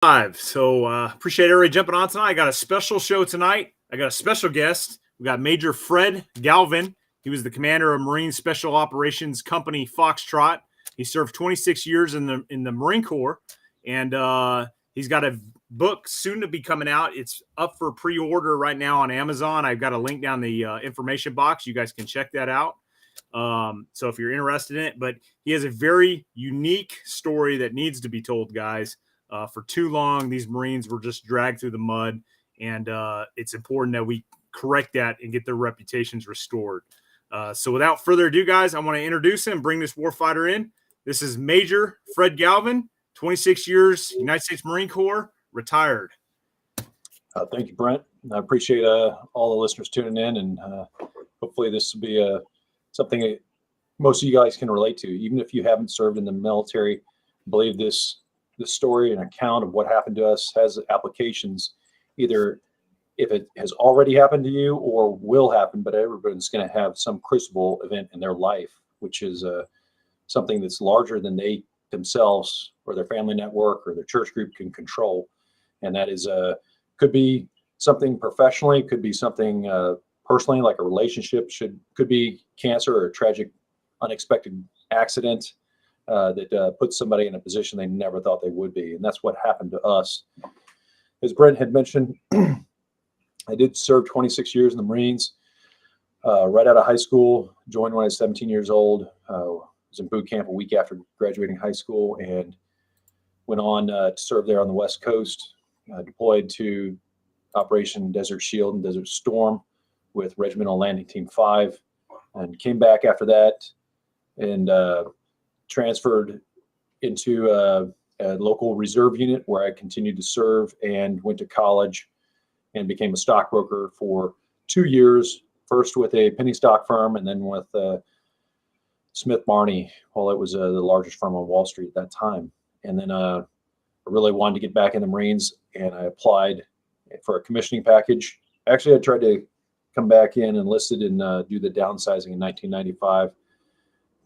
Live. So appreciate everybody jumping on tonight. I got a special show tonight. I got a special guest. We got Major Fred Galvin. He was the commander of Marine Special Operations Company Foxtrot. He served 26 years in the Marine Corps, and he's got a book soon to be coming out. It's up for pre-order right now on Amazon. I've got a link down the information box. You guys can check that out. So if you're interested in it, but he has a very unique story that needs to be told, guys. For too long, these Marines were just dragged through the mud, and it's important that we correct that and get their reputations restored. So without further ado, guys, I want to introduce him, bring this warfighter in. This is Major Fred Galvin, 26 years, United States Marine Corps, retired. Thank you, Brent. I appreciate all the listeners tuning in, and hopefully this will be something that most of you guys can relate to. Even if you haven't served in the military, I believe this story and account of what happened to us has applications, either if it has already happened to you or will happen, but everybody's going to have some crucible event in their life, which is something that's larger than they themselves or their family network or their church group can control. And that is could be something professionally, could be something personally, like a relationship, could be cancer or a tragic, unexpected accident. That puts somebody in a position they never thought they would be. And that's what happened to us. As Brent had mentioned, I did serve 26 years in the Marines. Right out of high school, joined when I was 17 years old. Was in boot camp a week after graduating high school and went on to serve there on the West Coast. Deployed to Operation Desert Shield and Desert Storm with Regimental Landing Team 5, and came back after that and transferred into a local reserve unit where I continued to serve and went to college and became a stockbroker for 2 years, first with a penny stock firm and then with Smith Barney, while it was the largest firm on Wall Street at that time. And then I really wanted to get back in the Marines, and I applied for a commissioning package. Actually, I tried to come back in enlisted and do the downsizing in 1995.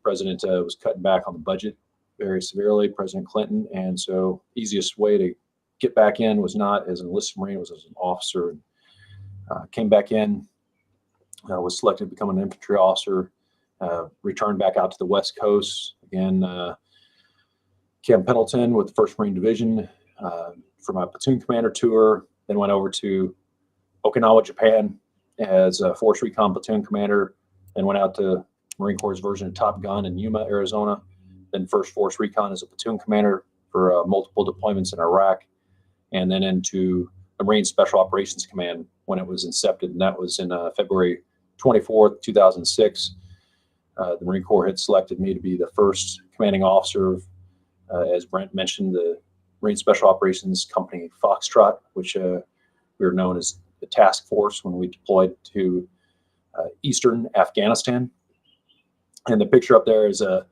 President was cutting back on the budget very severely, President Clinton, and so easiest way to get back in was not as an enlisted Marine, was as an officer. Came back in, was selected to become an infantry officer, returned back out to the West Coast, again, Camp Pendleton with the 1st Marine Division for my platoon commander tour, then went over to Okinawa, Japan as a Force Recon platoon commander, then went out to Marine Corps' version of Top Gun in Yuma, Arizona, then 1st Force Recon as a platoon commander for multiple deployments in Iraq, and then into the Marine Special Operations Command when it was incepted, and that was in February 24th, 2006. The Marine Corps had selected me to be the first commanding officer of, as Brent mentioned, the Marine Special Operations Company Foxtrot, which we were known as the task force when we deployed to eastern Afghanistan. And the picture up there is of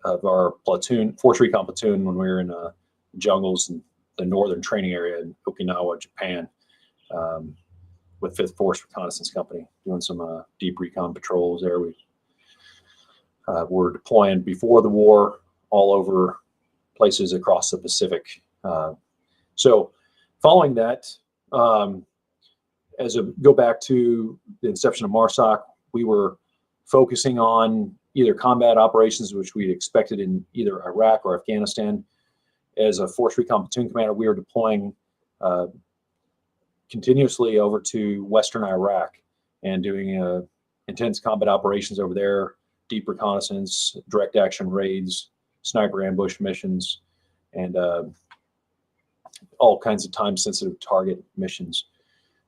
our platoon, Force Recon platoon, when we were in jungles in the northern training area in Okinawa, Japan, with 5th Force Reconnaissance Company, doing some deep recon patrols there. We were deploying before the war all over places across the Pacific. So following that, go back to the inception of MARSOC, we were focusing on either combat operations, which we expected in either Iraq or Afghanistan. As a Force Recon platoon commander, we were deploying continuously over to Western Iraq and doing intense combat operations over there, deep reconnaissance, direct action raids, sniper ambush missions, and all kinds of time-sensitive target missions.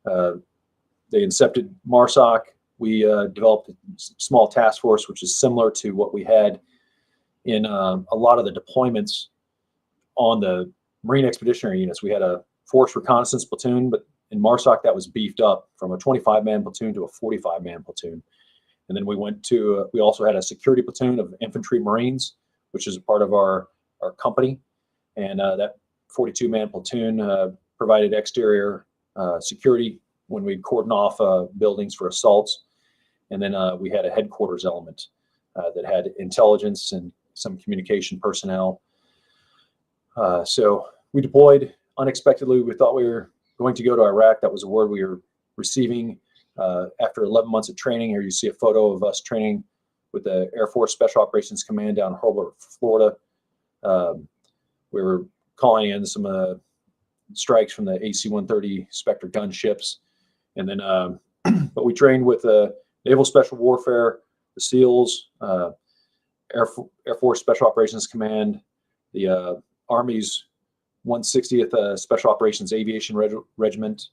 They incepted MARSOC. We developed a small task force, which is similar to what we had in a lot of the deployments on the Marine Expeditionary Units. We had a Force Reconnaissance platoon, but in MARSOC that was beefed up from a 25-man platoon to a 45-man platoon. And then we went to, we also had a security platoon of Infantry Marines, which is a part of our company. And that 42-man platoon provided exterior security when we'd cordon off buildings for assaults. And then we had a headquarters element that had intelligence and some communication personnel. So we deployed unexpectedly, we thought we were going to go to Iraq. That was a word we were receiving after 11 months of training. Here you see a photo of us training with the Air Force Special Operations Command down in Hobart, Florida. We were calling in some strikes from the AC-130 Spectre gunships. And then, but we trained with Naval Special Warfare, the SEALs, Air Force Special Operations Command, the Army's 160th Special Operations Aviation Regiment,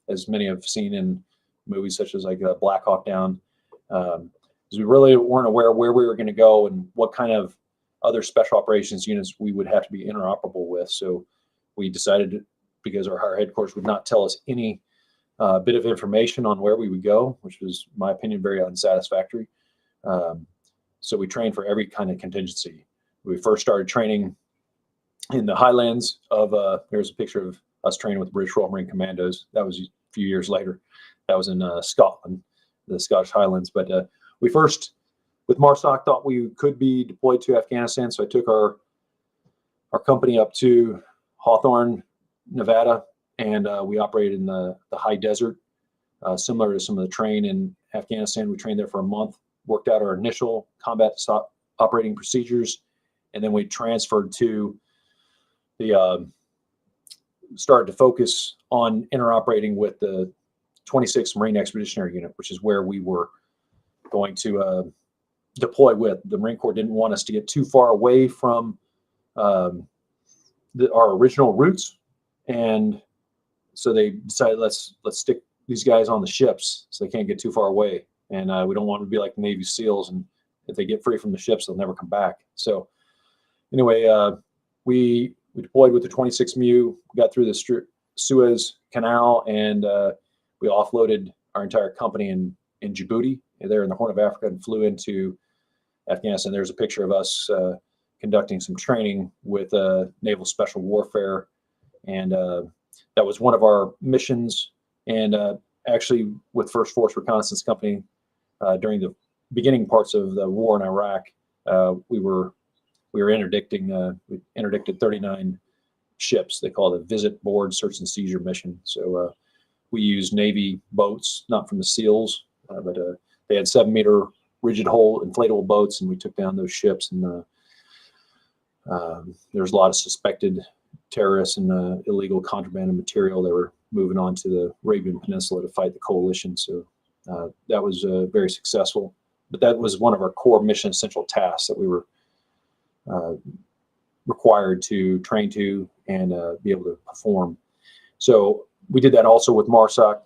as many have seen in movies such as like Black Hawk Down. Because we really weren't aware where we were going to go and what kind of other special operations units we would have to be interoperable with. So we decided, because our higher headquarters would not tell us any bit of information on where we would go, which was, in my opinion, very unsatisfactory. So we trained for every kind of contingency. We first started training in the highlands of, there's a picture of us training with the British Royal Marine Commandos. That was a few years later. That was in Scotland, the Scottish Highlands. But we first, with MARSOC, thought we could be deployed to Afghanistan. So I took our company up to Hawthorne, Nevada, and we operated in the high desert, similar to some of the terrain in Afghanistan. We trained there for a month, worked out our initial combat operating procedures, and then we transferred to started to focus on interoperating with the 26th Marine Expeditionary Unit, which is where we were going to deploy with. The Marine Corps didn't want us to get too far away from our original routes, and so they decided let's stick these guys on the ships so they can't get too far away, and we don't want to be like the Navy SEALs, and if they get free from the ships, they'll never come back. So anyway, we deployed with the 26th MU, got through the Suez Canal, and we offloaded our entire company in Djibouti, there in the Horn of Africa, and flew into Afghanistan. There's a picture of us conducting some training with Naval Special Warfare, and that was one of our missions. And actually, with First Force Reconnaissance Company, during the beginning parts of the war in Iraq, we were interdicting. We interdicted 39 ships. They call it a visit, board, search, and seizure mission. So we used Navy boats, not from the SEALs, but they had 7-meter rigid hull inflatable boats, and we took down those ships. And there's a lot of suspected terrorists and illegal contraband of material that were moving on to the Arabian Peninsula to fight the coalition. So that was very successful. But that was one of our core mission essential tasks that we were required to train to and be able to perform. So we did that also with MARSOC,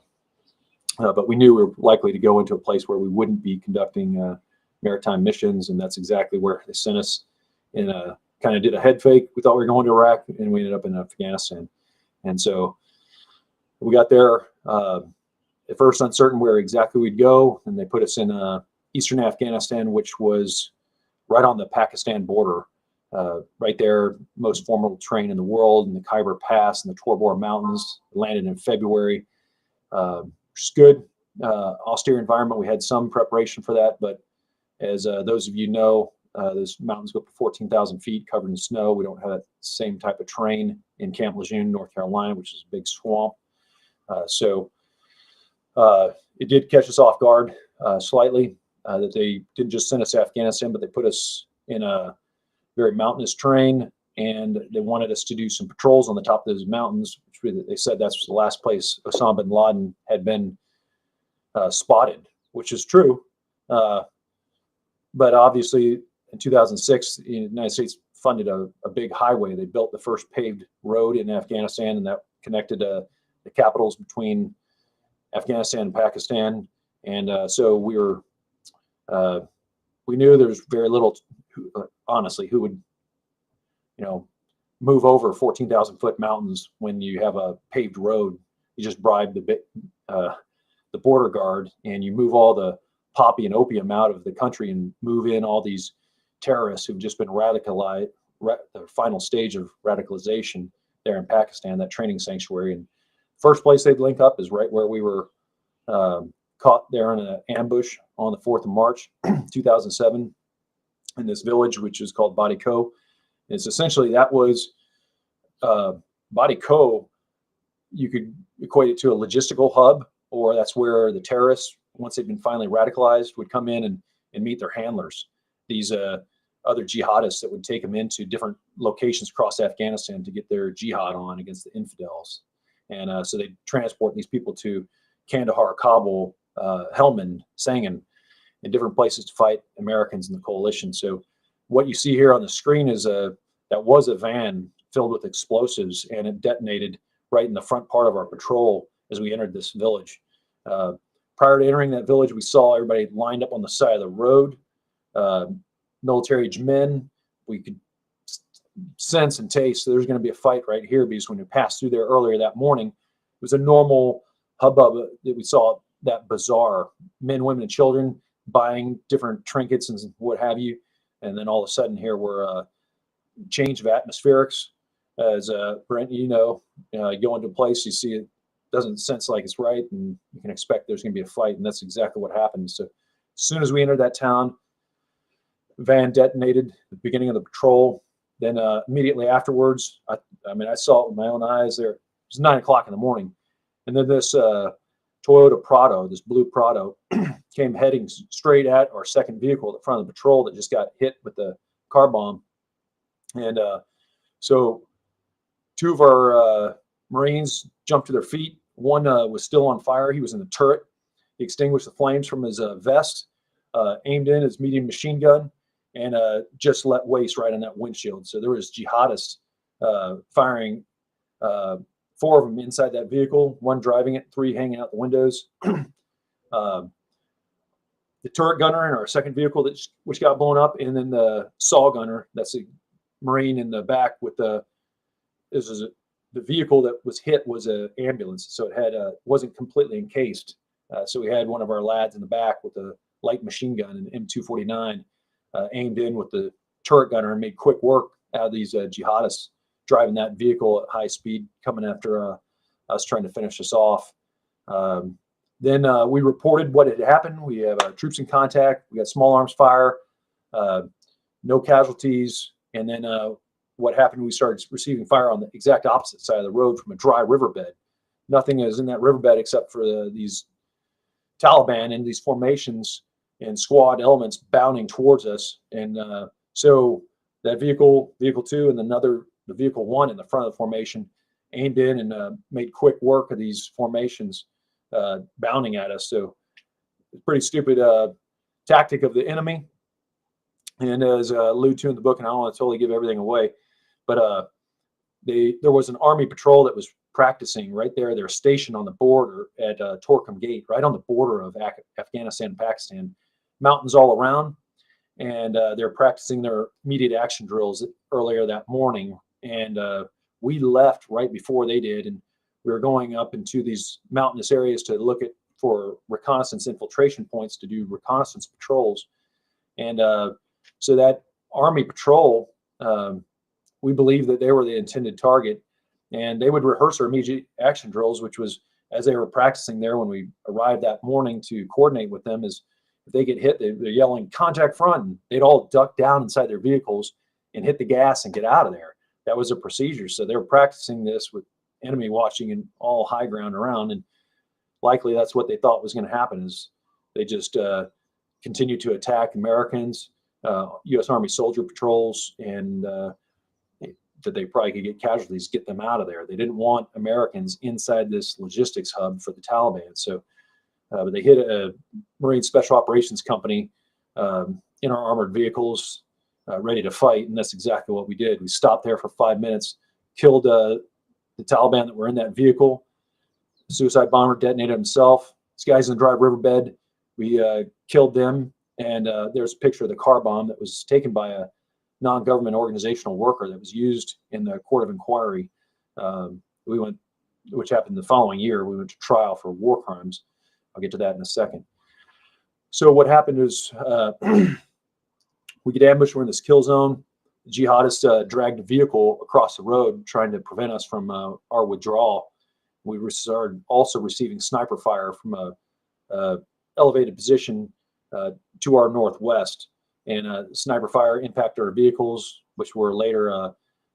but we knew we were likely to go into a place where we wouldn't be conducting maritime missions, and that's exactly where they sent us. And kind of did a head fake. We thought we were going to Iraq, and we ended up in Afghanistan. And so we got there, at first uncertain where exactly we'd go, and they put us in eastern Afghanistan, which was right on the Pakistan border, right there, most formidable terrain in the world, in the Khyber Pass and the Tor Bor Mountains. Landed in February, which is good. Austere environment. We had some preparation for that, but as those of you know, those mountains go up to 14,000 feet, covered in snow. We don't have that same type of terrain in Camp Lejeune, North Carolina, which is a big swamp. So it did catch us off guard slightly, that they didn't just send us to Afghanistan, but they put us in a very mountainous terrain, and they wanted us to do some patrols on the top of those mountains, which they said that's the last place Osama bin Laden had been spotted, which is true. But obviously, in 2006, the United States funded a big highway. They built the first paved road in Afghanistan, and that connected the capitals between Afghanistan and Pakistan. And so we knew there was very little, honestly, who would, move over 14,000-foot mountains when you have a paved road. You just bribe the border guard, and you move all the poppy and opium out of the country and move in all these terrorists who've just been radicalized, the final stage of radicalization there in Pakistan, that training sanctuary. And first place they'd link up is right where we were caught there in an ambush on the 4th of March, 2007, in this village, which is called Badiko. It's essentially, that was Body Co, you could equate it to a logistical hub, or that's where the terrorists, once they've been finally radicalized, would come in and meet their handlers. These other jihadists that would take them into different locations across Afghanistan to get their jihad on against the infidels. And so they transport these people to Kandahar, Kabul, Helmand, Sangin, and different places to fight Americans in the coalition. So what you see here on the screen is that was a van filled with explosives, and it detonated right in the front part of our patrol as we entered this village. Prior to entering that village, we saw everybody lined up on the side of the road, military-aged men. We could sense and taste there's going to be a fight right here, because when we passed through there earlier that morning, it was a normal hubbub that we saw, that bazaar, men, women, and children buying different trinkets and what have you. And then all of a sudden here we're change of atmospherics. As Brent, go into a place, you see it doesn't sense like it's right, and you can expect there's going to be a fight, and that's exactly what happened. So as soon as we entered that town, van detonated at the beginning of the patrol. Then immediately afterwards, I saw it with my own eyes there. It was 9 o'clock in the morning. And then this Toyota Prado, this blue Prado, came heading straight at our second vehicle at the front of the patrol that just got hit with the car bomb. And so two of our Marines jumped to their feet. One was still on fire. He was in the turret. He extinguished the flames from his vest, aimed in his medium machine gun, and just let waste right on that windshield. So there was jihadists firing, 4 of them inside that vehicle, 1 driving it, 3 hanging out the windows. The turret gunner in our second vehicle, which got blown up, and then the saw gunner, that's a Marine in the back with the vehicle that was hit was an ambulance, so it had wasn't completely encased. So we had one of our lads in the back with a light machine gun, an M249, aimed in with the turret gunner, and made quick work out of these jihadists driving that vehicle at high speed, coming after us, trying to finish us off. Then we reported what had happened. We have troops in contact. We got small arms fire, no casualties. And then what happened, we started receiving fire on the exact opposite side of the road from a dry riverbed. Nothing is in that riverbed except for these Taliban in these formations and squad elements bounding towards us. And so that vehicle 2, and the vehicle 1 in the front of the formation aimed in and made quick work of these formations bounding at us. So it's a pretty stupid tactic of the enemy. And as I allude to in the book, and I don't want to totally give everything away, but there was an army patrol that was practicing right there. They're stationed on the border at Torkham Gate, right on the border of Afghanistan and Pakistan, mountains all around. And they're practicing their immediate action drills earlier that morning. And we left right before they did. And we were going up into these mountainous areas to look for reconnaissance infiltration points to do reconnaissance patrols. And so that army patrol, we believe that they were the intended target, and they would rehearse our immediate action drills, which was as they were practicing there when we arrived that morning to coordinate with them. Is if they get hit, they're yelling contact front, and they'd all duck down inside their vehicles and hit the gas and get out of there. That was a procedure. So they were practicing this with enemy watching and all high ground around, and likely that's what they thought was going to happen. Is they just continued to attack Americans, U.S. Army soldier patrols, and that they probably could get casualties, get them out of there. They didn't want Americans inside this logistics hub for the Taliban. So but they hit a Marine Special Operations company in our armored vehicles, ready to fight, and that's exactly what we did. We stopped there for 5 minutes, killed the Taliban that were in that vehicle. The suicide bomber detonated himself. These guys in the dry riverbed, we killed them. And there's a picture of the car bomb that was taken by a non-government organizational worker that was used in the court of inquiry. Which happened the following year. We went to trial for war crimes. I'll get to that in a second. So what happened is we get ambushed. We're in this kill zone. The jihadists dragged a vehicle across the road, trying to prevent us from our withdrawal. We started also receiving sniper fire from a elevated position to our northwest, and sniper fire impacted our vehicles, which were later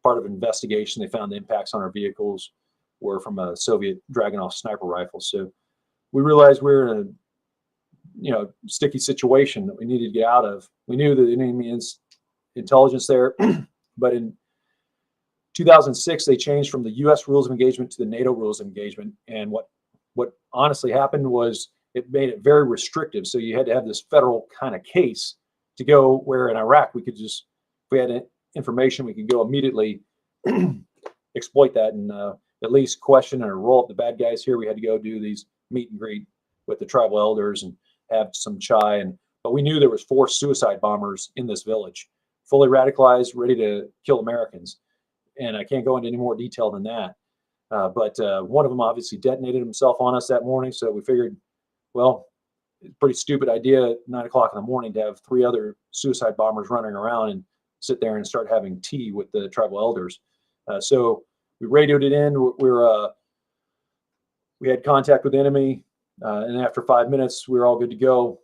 part of an investigation, they found the impacts on our vehicles were from a Soviet Dragunov sniper rifle. So we realized we were in a sticky situation that we needed to get out of. We knew that the enemy intelligence there, but in 2006 they changed from the U.S. rules of engagement to the NATO rules of engagement. And what honestly happened was it made it very restrictive. So you had to have this federal kind of case to go, where in Iraq we could just, if we had information, we could go immediately exploit that and at least question or roll up the bad guys. Here we had to go do these meet and greet with the tribal elders and have some chai. But we knew there was 4 suicide bombers in this village, fully radicalized, ready to kill Americans. And I can't go into any more detail than that. But one of them obviously detonated himself on us that morning. So we figured, well, it's a pretty stupid idea at 9 o'clock in the morning to have 3 other suicide bombers running around and sit there and start having tea with the tribal elders. So we radioed it in. We had contact with the enemy. And after 5 minutes, we were all good to go.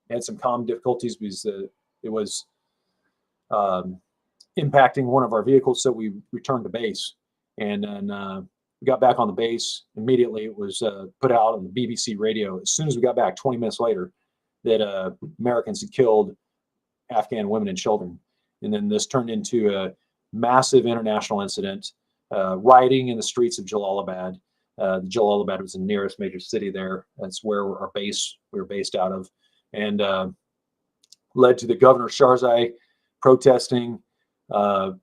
Had some comm difficulties because it was impacting one of our vehicles. So we returned to base. And then we got back on the base. Immediately it was put out on the BBC radio as soon as we got back 20 minutes later that Americans had killed Afghan women and children. And then this turned into a massive international incident, rioting in the streets of Jalalabad. Jalalabad was the nearest major city there. That's where we were based out of, and led to the governor Sharzai protesting,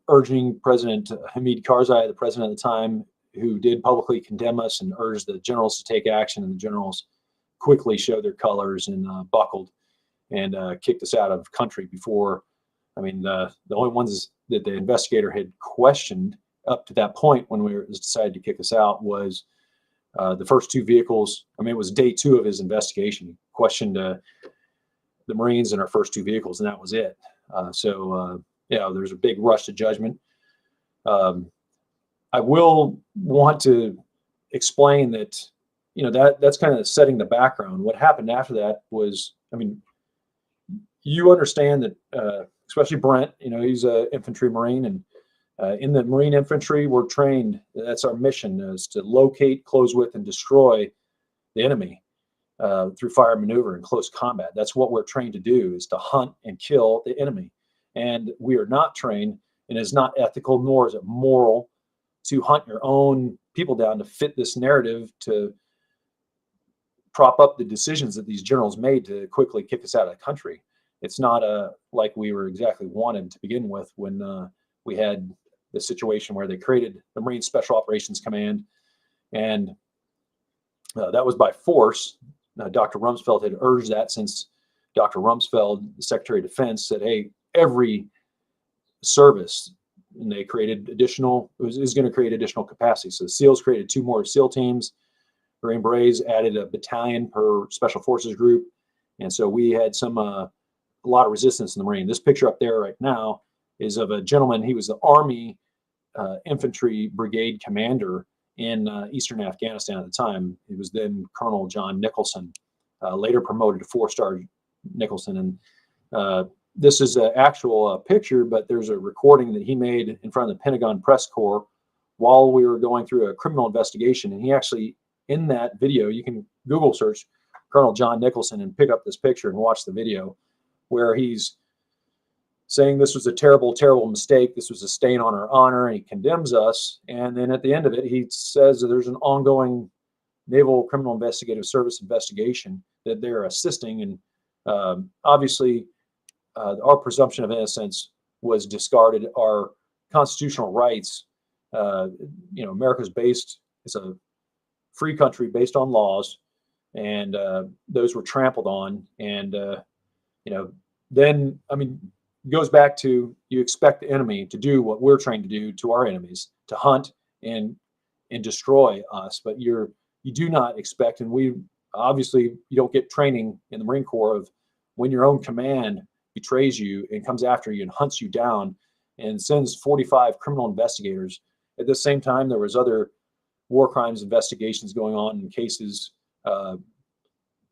urging President Hamid Karzai, the president at the time, who did publicly condemn us and urged the generals to take action. And the generals quickly showed their colors and buckled and kicked us out of country before. I mean, the only ones that the investigator had questioned up to that point when we decided to kick us out was the first 2 vehicles. I mean, it was day 2 of his investigation. He questioned the Marines in our first 2 vehicles, and that was it. There's a big rush to judgment. I will want to explain that, that's kind of setting the background. What happened after that was, I mean, you understand that, especially Brent, he's an infantry Marine, and in the Marine infantry, we're trained. That's our mission, is to locate, close with, and destroy the enemy through fire and maneuver and close combat. That's what we're trained to do, is to hunt and kill the enemy. And we are not trained, and it's not ethical, nor is it moral, to hunt your own people down to fit this narrative to prop up the decisions that these generals made to quickly kick us out of the country. It's not like we were exactly wanted to begin with when we had the situation where they created the Marine Special Operations Command, and that was by force. Dr. Rumsfeld had urged that, since Dr. Rumsfeld, the Secretary of Defense, said, hey, every service, and they created additional, is going to create additional capacity. So the SEALs created 2 more SEAL teams. Green Berets added a battalion per Special Forces group. And so we had a lot of resistance in the Marine. This picture up there right now is of a gentleman. He was the Army Infantry Brigade commander in Eastern Afghanistan at the time. He was then Colonel John Nicholson, later promoted to 4-star Nicholson. And this is an actual picture, but there's a recording that he made in front of the Pentagon Press Corps while we were going through a criminal investigation. And he actually, in that video, you can Google search Colonel John Nicholson and pick up this picture and watch the video, where he's saying this was a terrible, terrible mistake. This was a stain on our honor, and he condemns us. And then at the end of it, he says that there's an ongoing Naval Criminal Investigative Service investigation that they're assisting. And obviously, our presumption of innocence was discarded. Our constitutional rights, America's it's a free country based on laws, and those were trampled on. And, then, I mean, it goes back to, you expect the enemy to do what we're trained to do to our enemies, to hunt and destroy us. But you do not expect, and you don't get training in the Marine Corps of, when your own command betrays you and comes after you and hunts you down and sends 45 criminal investigators. At the same time, there was other war crimes investigations going on in cases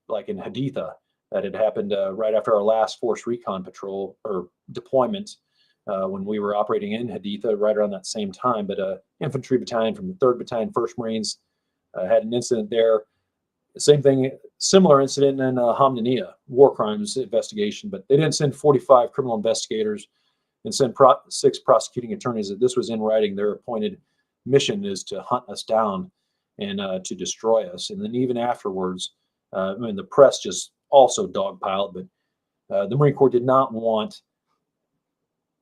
like in Haditha that had happened right after our last force recon patrol or deployment. when we were operating in Haditha right around that same time. But infantry battalion from the 3rd Battalion, 1st Marines had an incident there. Same thing, similar incident in Hamdaniya, war crimes investigation, but they didn't send 45 criminal investigators and send 6 prosecuting attorneys. That this was in writing. Their appointed mission is to hunt us down and to destroy us. And then even afterwards, the press just also dogpiled, but the Marine Corps did not want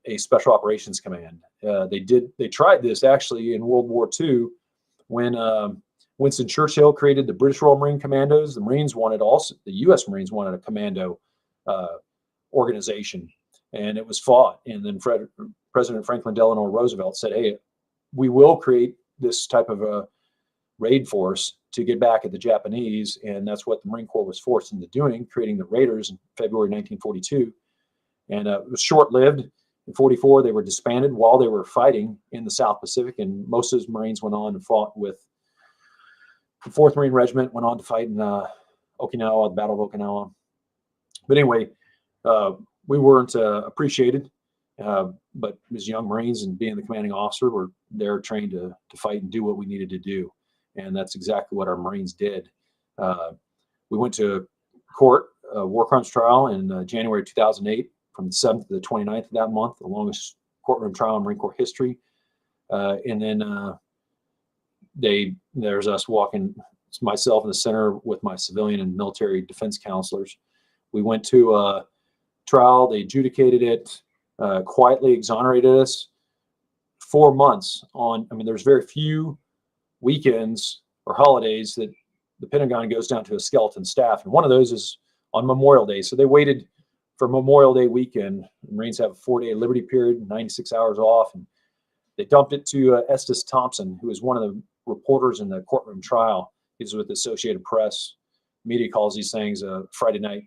a Special Operations Command. They tried this actually in World War II when Winston Churchill created the British Royal Marine Commandos. The U.S. Marines wanted a commando organization, and it was fought. And then President Franklin Delano Roosevelt said, "Hey, we will create this type of a raid force to get back at the Japanese," and that's what the Marine Corps was forced into doing, creating the Raiders in February 1942. And it was short-lived. In 1944, they were disbanded while they were fighting in the South Pacific, and most of those Marines went on and fought with the 4th Marine Regiment, went on to fight in Okinawa, the Battle of Okinawa. But anyway, we weren't appreciated, but as young Marines and being the commanding officer, we're there trained to fight and do what we needed to do. And that's exactly what our Marines did. We went to court, a war crimes trial in January 2008, from the 7th to the 29th of that month, the longest courtroom trial in Marine Corps history. And then there's us walking, it's myself in the center with my civilian and military defense counselors. We went to a trial, they adjudicated it, quietly exonerated us. 4 months on, there's very few weekends or holidays that the Pentagon goes down to a skeleton staff. And one of those is on Memorial Day. So they waited for Memorial Day weekend. The Marines have a 4-day liberty period, 96 hours off. And they dumped it to Estes Thompson, who was one of the reporters in the courtroom trial. He's with the Associated Press. Media calls these things a Friday night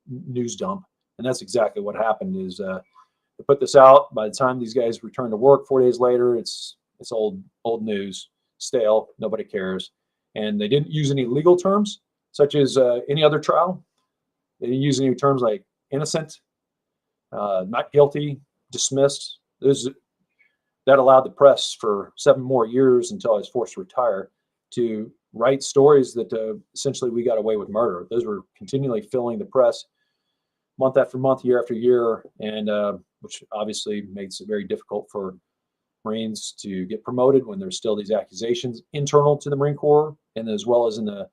news dump. And that's exactly what happened is they put this out. By the time these guys returned to work 4 days later, it's old news, stale, nobody cares. And they didn't use any legal terms, such as any other trial. They didn't use any terms like innocent, not guilty, dismissed. That allowed the press for 7 more years until I was forced to retire to write stories that essentially we got away with murder. Those were continually filling the press month after month, year after year, and which obviously makes it very difficult for Marines to get promoted when there's still these accusations internal to the Marine Corps, and as well as in the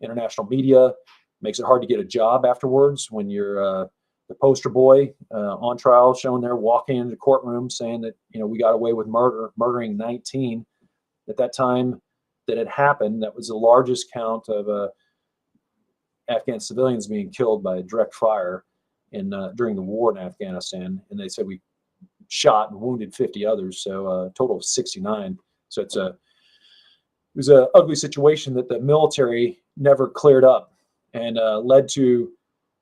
international media. Makes it hard to get a job afterwards when you're the poster boy on trial, showing there, walking into the courtroom saying that, we got away with murdering 19. At that time that it happened, that was the largest count of Afghan civilians being killed by direct fire during the war in Afghanistan. And they said we shot and wounded 50 others, so a total of 69. So it was an ugly situation that the military never cleared up, and led to,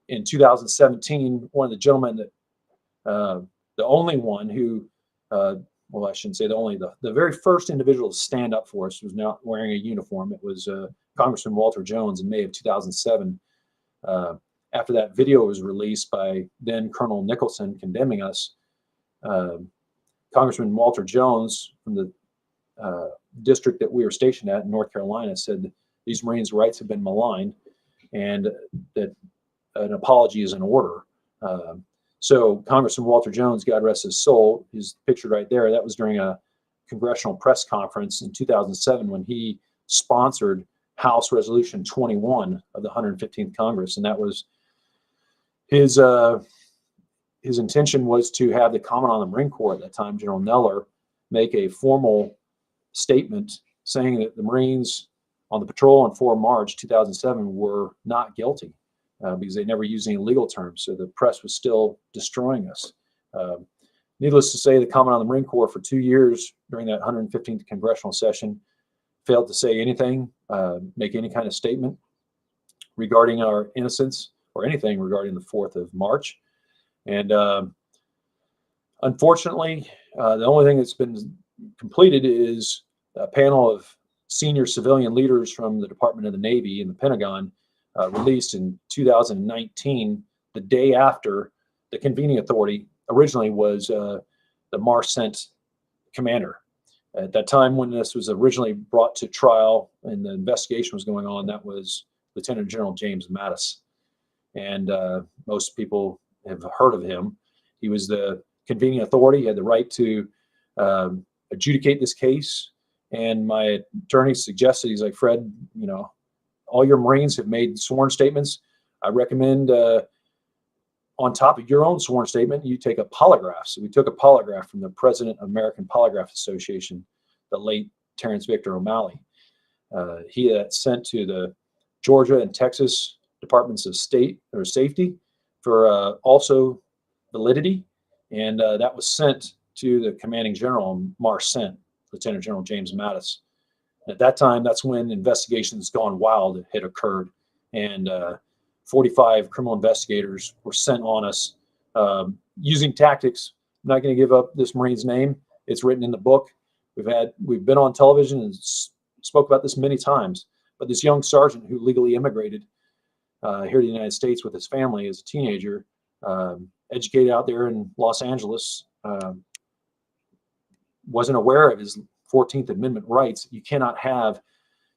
in 2017, one of the gentlemen that, the only one who, well, I shouldn't say the only, the very first individual to stand up for us was not wearing a uniform. It was Congressman Walter Jones in May of 2007. After that video was released by then Colonel Nicholson condemning us, Congressman Walter Jones from the district that we were stationed at in North Carolina said that these Marines' rights have been maligned and that an apology is in order. So Congressman Walter Jones, God rest his soul, is pictured right there. That was during a congressional press conference in 2007 when he sponsored House Resolution 21 of the 115th Congress. And that was his intention was to have the Commandant of the Marine Corps at that time, General Neller, make a formal statement saying that the Marines on the patrol on 4 March 2007 were not guilty because they never used any legal terms. So the press was still destroying us. Needless to say, the Commandant of the Marine Corps for 2 years during that 115th congressional session failed to say anything, make any kind of statement regarding our innocence or anything regarding the 4th of March. And unfortunately, the only thing that's been completed is a panel of senior civilian leaders from the Department of the Navy and the Pentagon released in 2019, the day after the convening authority originally was the Marcent commander. At that time, when this was originally brought to trial and the investigation was going on, that was Lieutenant General James Mattis. And most people have heard of him. He was the convening authority. He had the right to adjudicate this case. And my attorney suggested, he's like, Fred, you know, all your Marines have made sworn statements. I recommend on top of your own sworn statement, you take a polygraph. So we took a polygraph from the president of American Polygraph Association, the late Terrence Victor O'Malley. He sent to the Georgia and Texas Departments of State or Safety for also validity. And that was sent to the commanding general, Marcent, Lieutenant General James Mattis. At that time, that's when investigations gone wild had occurred. And 45 criminal investigators were sent on us using tactics. I'm not going to give up this Marine's name. It's written in the book. We've been on television and spoke about this many times. But this young sergeant who legally immigrated here to the United States with his family as a teenager, educated out there in Los Angeles, wasn't aware of his 14th Amendment rights. You cannot have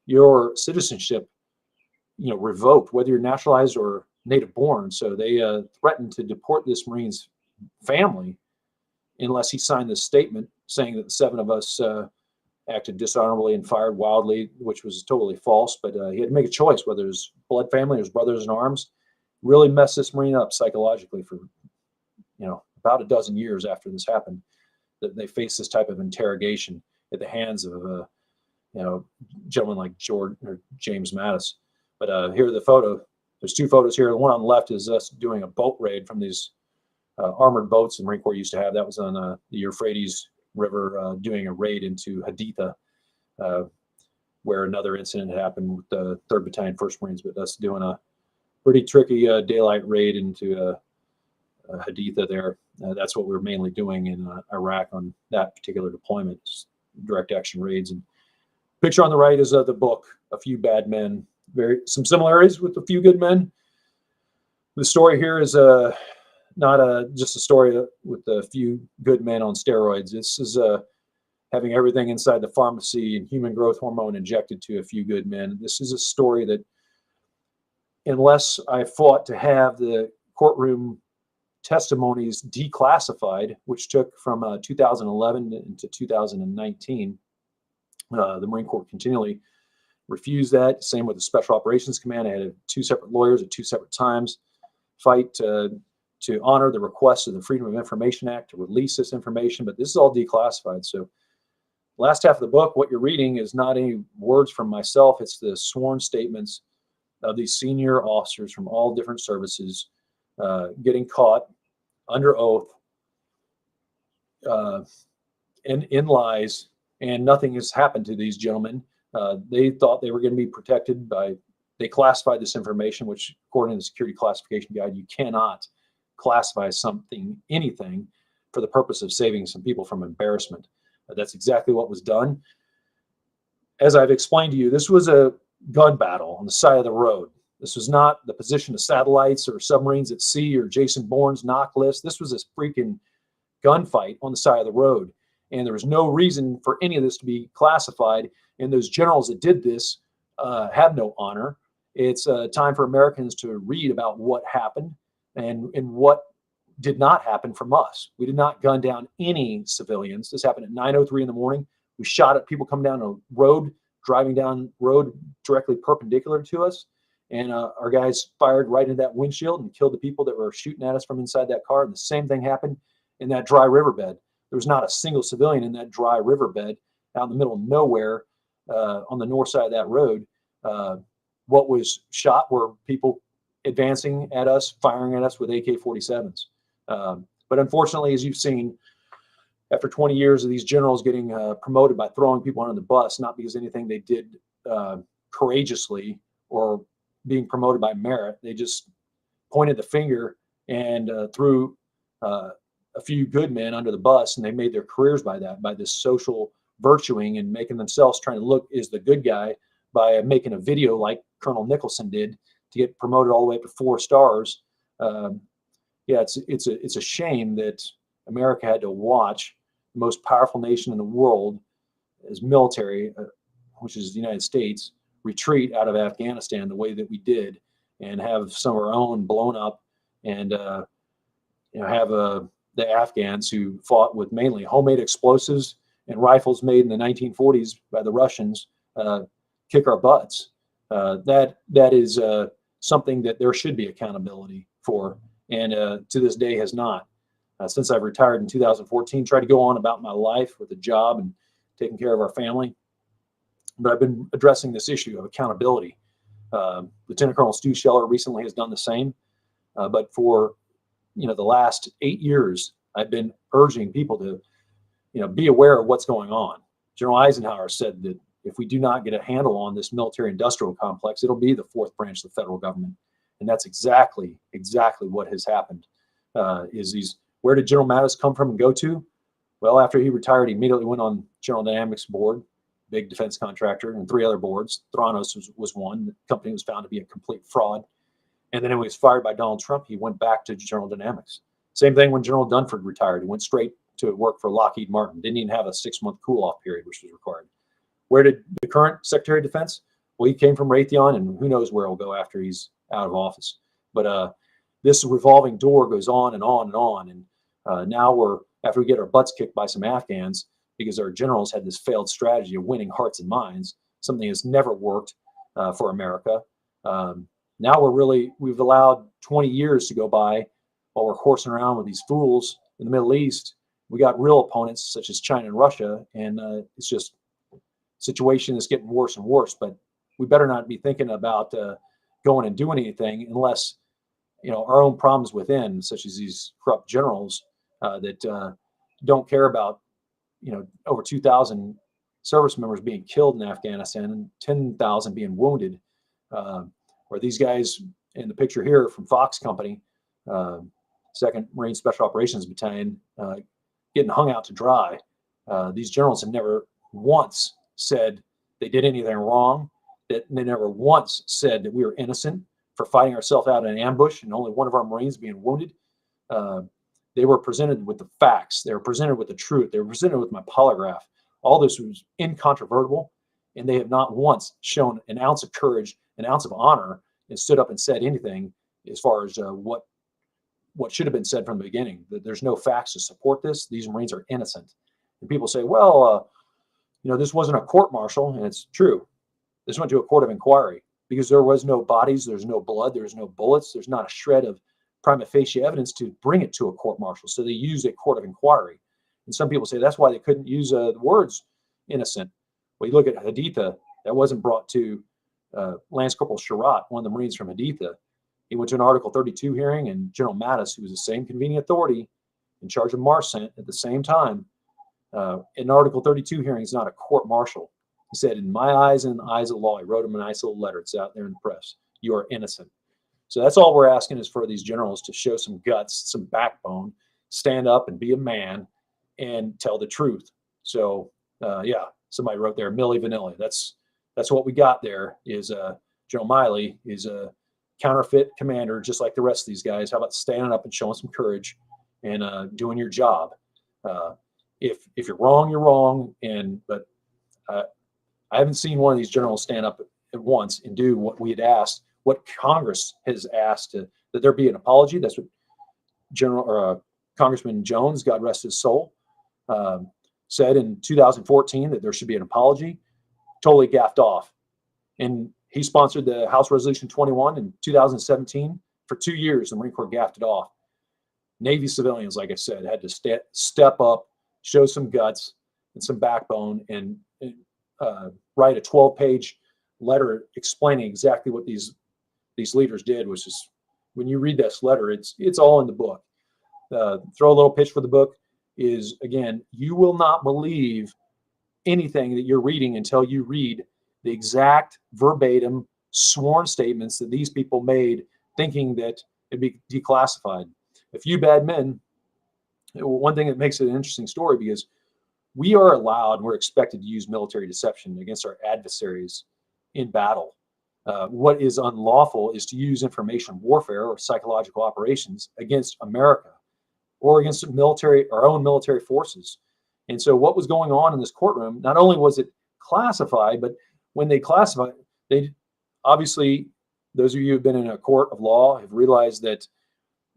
your citizenship, you know, revoked, whether you're naturalized or native born. So they threatened to deport this Marine's family unless he signed this statement saying that the 7 of us acted dishonorably and fired wildly, which was totally false. But he had to make a choice whether his blood family or his brothers in arms. Really messed this Marine up psychologically for, you know, about a dozen years after this happened. That they faced this type of interrogation at the hands of you know, gentlemen like George or James Mattis. But here are the photo. There's 2 photos here. The one on the left is us doing a boat raid from these armored boats the Marine Corps used to have. That was on the Euphrates River, doing a raid into Haditha, where another incident happened with the 3rd Battalion, 1st Marines, but us doing a pretty tricky daylight raid into Haditha there. That's what we were mainly doing in Iraq on that particular deployment, direct action raids. And picture on the right is the book, A Few Bad Men. Some similarities with A Few Good Men. The story here is not just a story with a few good men on steroids. This is having everything inside the pharmacy and human growth hormone injected to a few good men. This is a story that, unless I fought to have the courtroom testimonies declassified, which took from 2011 into 2019, the Marine Corps continually refused that. Same with the Special Operations Command. I had 2 separate lawyers at 2 separate times fight to honor the request of the Freedom of Information Act to release this information, but this is all declassified. So last half of the book, what you're reading is not any words from myself. It's the sworn statements of these senior officers from all different services getting caught under oath in lies, and nothing has happened to these gentlemen. They thought they were going to be protected by, they classified this information, which according to the Security Classification Guide, you cannot classify anything for the purpose of saving some people from embarrassment. That's exactly what was done. As I've explained to you, this was a gun battle on the side of the road. This was not the position of satellites or submarines at sea or Jason Bourne's knock list. This was a freaking gunfight on the side of the road. And there was no reason for any of this to be classified. And those generals that did this have no honor. It's time for Americans to read about what happened and what did not happen from us. We did not gun down any civilians. This happened at 9:03 in the morning. We shot at people coming down a road, driving down road directly perpendicular to us. And our guys fired right into that windshield and killed the people that were shooting at us from inside that car. And the same thing happened in that dry riverbed. There was not a single civilian in that dry riverbed out in the middle of nowhere on the north side of that road. What was shot were people advancing at us, firing at us with AK-47s. But unfortunately, as you've seen, after 20 years of these generals getting promoted by throwing people under the bus, not because anything they did courageously or being promoted by merit, they just pointed the finger and threw a few good men under the bus, and they made their careers by that, by this social virtuing and making themselves trying to look as the good guy by making a video like Colonel Nicholson did to get promoted all the way up to 4 stars. Yeah, it's a shame that America had to watch the most powerful nation in the world as military, which is the United States, retreat out of Afghanistan the way that we did, and have some of our own blown up, and have the Afghans who fought with mainly homemade explosives and rifles made in the 1940s by the Russians kick our butts. That is something that there should be accountability for, and to this day has not. Since I've retired in 2014, tried to go on about my life with a job and taking care of our family. But I've been addressing this issue of accountability. Lieutenant Colonel Stu Scheller recently has done the same. But for the last 8 years, I've been urging people to be aware of what's going on. General Eisenhower said that if we do not get a handle on this military-industrial complex, it'll be the fourth branch of the federal government. And that's exactly what has happened. Where did General Mattis come from and go to? Well, after he retired, he immediately went on General Dynamics board, big defense contractor, and 3 other boards. Theranos was one. The company was found to be a complete fraud. And then when he was fired by Donald Trump, he went back to General Dynamics. Same thing when General Dunford retired. He went straight to work for Lockheed Martin. Didn't even have a 6-month cool-off period, which was required. Where did the current Secretary of Defense? Well, he came from Raytheon, and who knows where he'll go after he's out of office. But this revolving door goes on and on and on. And now after we get our butts kicked by some Afghans, because our generals had this failed strategy of winning hearts and minds, something that's never worked for America. Now we've allowed 20 years to go by while we're horsing around with these fools in the Middle East. We got real opponents such as China and Russia, and it's just situation is getting worse and worse. But we better not be thinking about going and doing anything unless our own problems within, such as these corrupt generals that don't care about over 2,000 service members being killed in Afghanistan and 10,000 being wounded. Or these guys in the picture here from Fox Company, 2nd Marine Special Operations Battalion, getting hung out to dry. These generals have never once said they did anything wrong, that they never once said that we were innocent for fighting ourselves out in an ambush and only one of our Marines being wounded. They were presented with the facts. They were presented with the truth. They were presented with my polygraph. All this was incontrovertible, and they have not once shown an ounce of courage, an ounce of honor, and stood up and said anything as far as what should have been said from the beginning. That there's no facts to support this. These Marines are innocent. And people say, well, this wasn't a court-martial, and it's true. This went to a court of inquiry because there was no bodies, there's no blood, there's no bullets, there's not a shred of prima facie evidence to bring it to a court-martial. So they used a court of inquiry. And some people say that's why they couldn't use the words innocent. Well, you look at Haditha, that wasn't brought to Lance Corporal Sherratt, one of the Marines from Haditha. He went to an Article 32 hearing, and General Mattis, who was the same convening authority in charge of Marcent at the same time, an Article 32 hearing is not a court-martial. He said, in my eyes and in the eyes of the law, he wrote him a nice little letter. It's out there in the press. You are innocent. So that's all we're asking is for these generals to show some guts, some backbone, stand up and be a man and tell the truth. So, somebody wrote there, Milli Vanilli. That's what we got there is General Miley is a counterfeit commander, just like the rest of these guys. How about standing up and showing some courage and doing your job? If you're wrong, you're wrong. But I haven't seen one of these generals stand up at once and do what we had asked, what Congress has asked, that there be an apology. That's what Congressman Jones, God rest his soul, said in 2014 that there should be an apology. Totally gaffed off. And he sponsored the House Resolution 21 in 2017. For 2 years, the Marine Corps gaffed it off. Navy civilians, like I said, had to step up, show some guts and some backbone, and write a 12-page letter explaining exactly what these leaders did. Which is, when you read this letter, it's all in the book. Throw a little pitch for the book is, again, you will not believe anything that you're reading until you read the exact verbatim sworn statements that these people made, thinking that it'd be declassified. A few bad men. One thing that makes it an interesting story, because we're expected to use military deception against our adversaries in battle. What is unlawful is to use information warfare or psychological operations against America or against our own military forces. And so what was going on in this courtroom, not only was it classified, but when they classified, they obviously, those of you who've been in a court of law have realized that,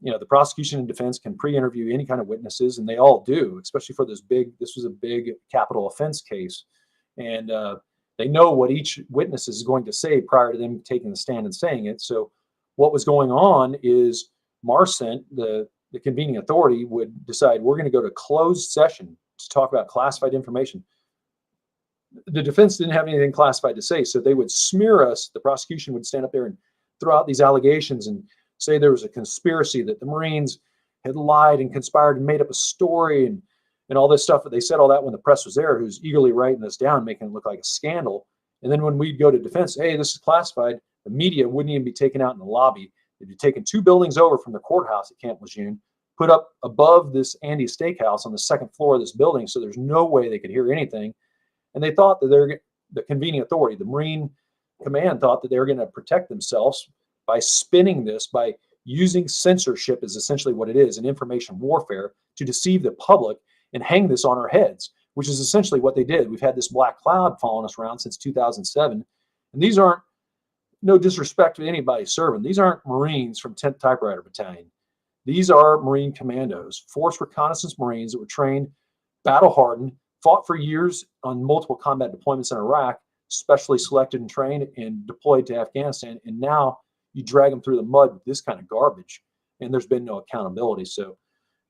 the prosecution and defense can pre-interview any kind of witnesses, and they all do, especially for this was a big capital offense case. And they know what each witness is going to say prior to them taking the stand and saying it. So what was going on is Marcent, the convening authority, would decide we're going to go to closed session to talk about classified information. The defense didn't have anything classified to say, so they would smear us. The prosecution would stand up there and throw out these allegations and say there was a conspiracy, that the Marines had lied and conspired and made up a story and all this stuff. But they said all that when the press was there, who's eagerly writing this down, making it look like a scandal. And then when we'd go to defense, hey, this is classified, the media wouldn't even be taken out in the lobby. They'd be taken 2 buildings over from the courthouse at Camp Lejeune, put up above this Andy's Steakhouse on the 2nd floor of this building, so there's no way they could hear anything. And they thought that the convening authority, the Marine Command, thought that they were going to protect themselves by spinning this, by using censorship is essentially what it is, an information warfare, to deceive the public and hang this on our heads, which is essentially what they did. We've had this black cloud following us around since 2007. And these aren't, no disrespect to anybody serving, these aren't Marines from 10th Typewriter Battalion. These are Marine commandos, force reconnaissance Marines that were trained, battle hardened, fought for years on multiple combat deployments in Iraq, specially selected and trained and deployed to Afghanistan. And now you drag them through the mud with this kind of garbage, and there's been no accountability. So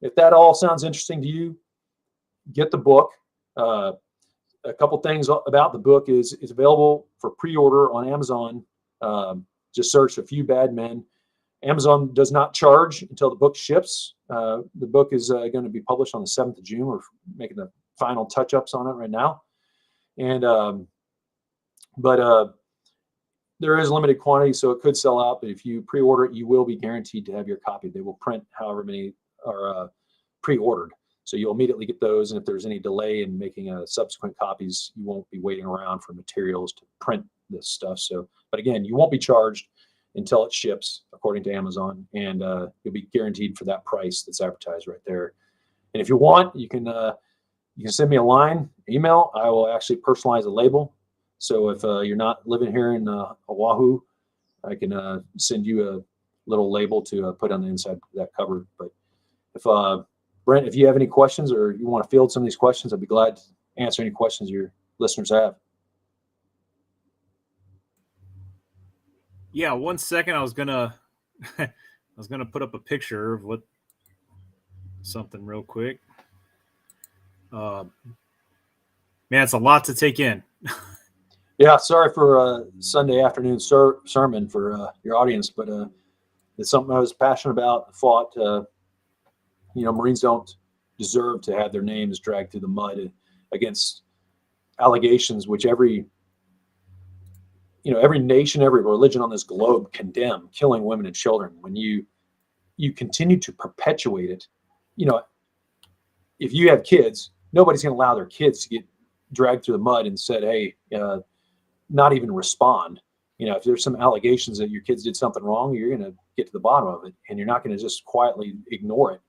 if that all sounds interesting to you, get the book. A couple things about the book is it's available for pre-order on Amazon. Just search A Few Bad Men. Amazon does not charge until the book ships. The book is going to be published on the 7th of June. We're making the final touch-ups on it right now. And there is limited quantity, so it could sell out. But if you pre-order it, you will be guaranteed to have your copy. They will print however many are pre-ordered. So you'll immediately get those. And if there's any delay in making subsequent copies, you won't be waiting around for materials to print this stuff. So, but again, you won't be charged until it ships, according to Amazon, and you'll be guaranteed for that price that's advertised right there. And if you want, you can send me a email. I will actually personalize a label. So if you're not living here in Oahu, I can send you a little label to put on the inside of that cover. But if Brent, if you have any questions or you want to field some of these questions, I'd be glad to answer any questions your listeners have. Yeah, 1 second. I was gonna put up a picture of something real quick. Man, it's a lot to take in. Yeah, sorry for Sunday afternoon sermon for your audience, but it's something I was passionate about. Fought, Marines don't deserve to have their names dragged through the mud against allegations which every nation, every religion on this globe condemn, killing women and children. When you continue to perpetuate it, if you have kids, nobody's going to allow their kids to get dragged through the mud and said, hey, not even respond. If there's some allegations that your kids did something wrong, you're going to get to the bottom of it, and you're not going to just quietly ignore it.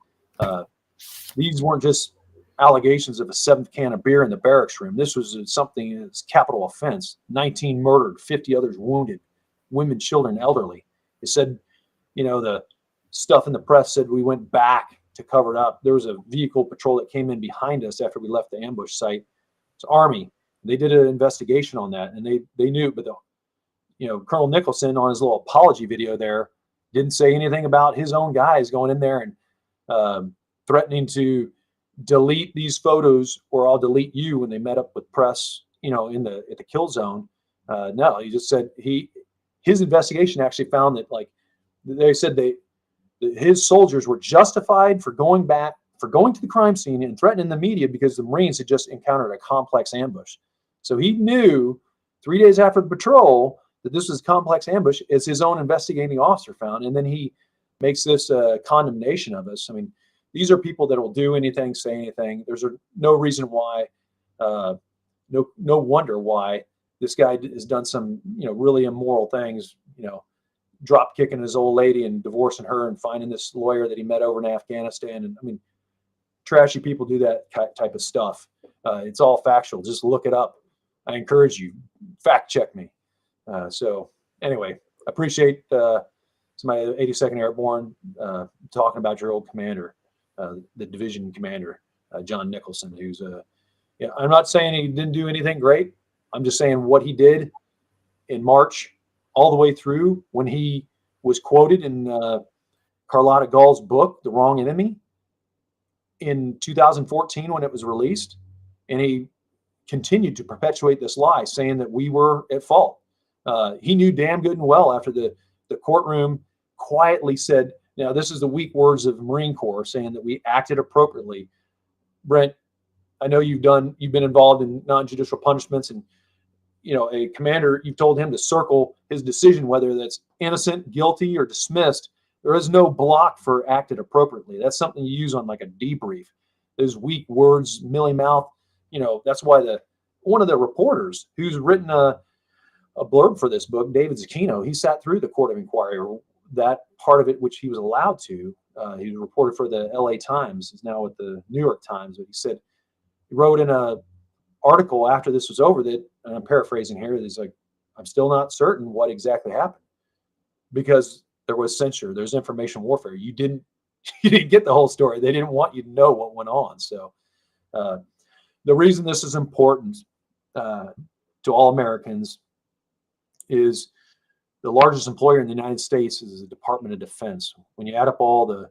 These weren't just allegations of a 7th can of beer in the barracks room. This was something that's capital offense. 19 murdered, 50 others wounded, women, children, elderly. It said, the stuff in the press said we went back to cover it up. There was a vehicle patrol that came in behind us after we left the ambush site. It's Army. They did an investigation on that, and they knew. But Colonel Nicholson on his little apology video there didn't say anything about his own guys going in there and threatening to delete these photos or I'll delete you when they met up with press, at the kill zone. No, he just said his investigation actually found that, like they said, his soldiers were justified for going to the crime scene and threatening the media because the Marines had just encountered a complex ambush. So he knew 3 days after the patrol that this was a complex ambush, as his own investigating officer found. And then he makes this condemnation of us. I mean, these are people that will do anything, say anything. There's no reason why, no wonder why this guy has done some, really immoral things, drop kicking his old lady and divorcing her and finding this lawyer that he met over in Afghanistan. And I mean, trashy people do that type of stuff. It's all factual. Just look it up. I encourage you, fact check me. So anyway, appreciate it's my 82nd Airborne talking about your old commander, the division commander, John Nicholson, who's I'm not saying he didn't do anything great. I'm just saying what he did in March all the way through when he was quoted in Carlotta Gall's book, The Wrong Enemy, in 2014 when it was released. And he continued to perpetuate this lie, saying that we were at fault. He knew damn good and well after the courtroom quietly said, now this is the weak words of the Marine Corps saying that we acted appropriately. Brent, I know you've been involved in non-judicial punishments, and a commander, you've told him to circle his decision, whether that's innocent, guilty, or dismissed. There is no block for acted appropriately. That's something you use on like a debrief. Those weak words, mealy mouth, that's why one of the reporters who's written a blurb for this book, David Zucchino, he sat through the court of inquiry, or that part of it, which he was allowed to. He reported for the LA Times, is now with the New York Times, but he said, he wrote in a article after this was over that, and I'm paraphrasing here, he's like, I'm still not certain what exactly happened because there was censure, there's information warfare. You didn't get the whole story. They didn't want you to know what went on. So the reason this is important to all Americans is the largest employer in the United States is the Department of Defense. When you add up all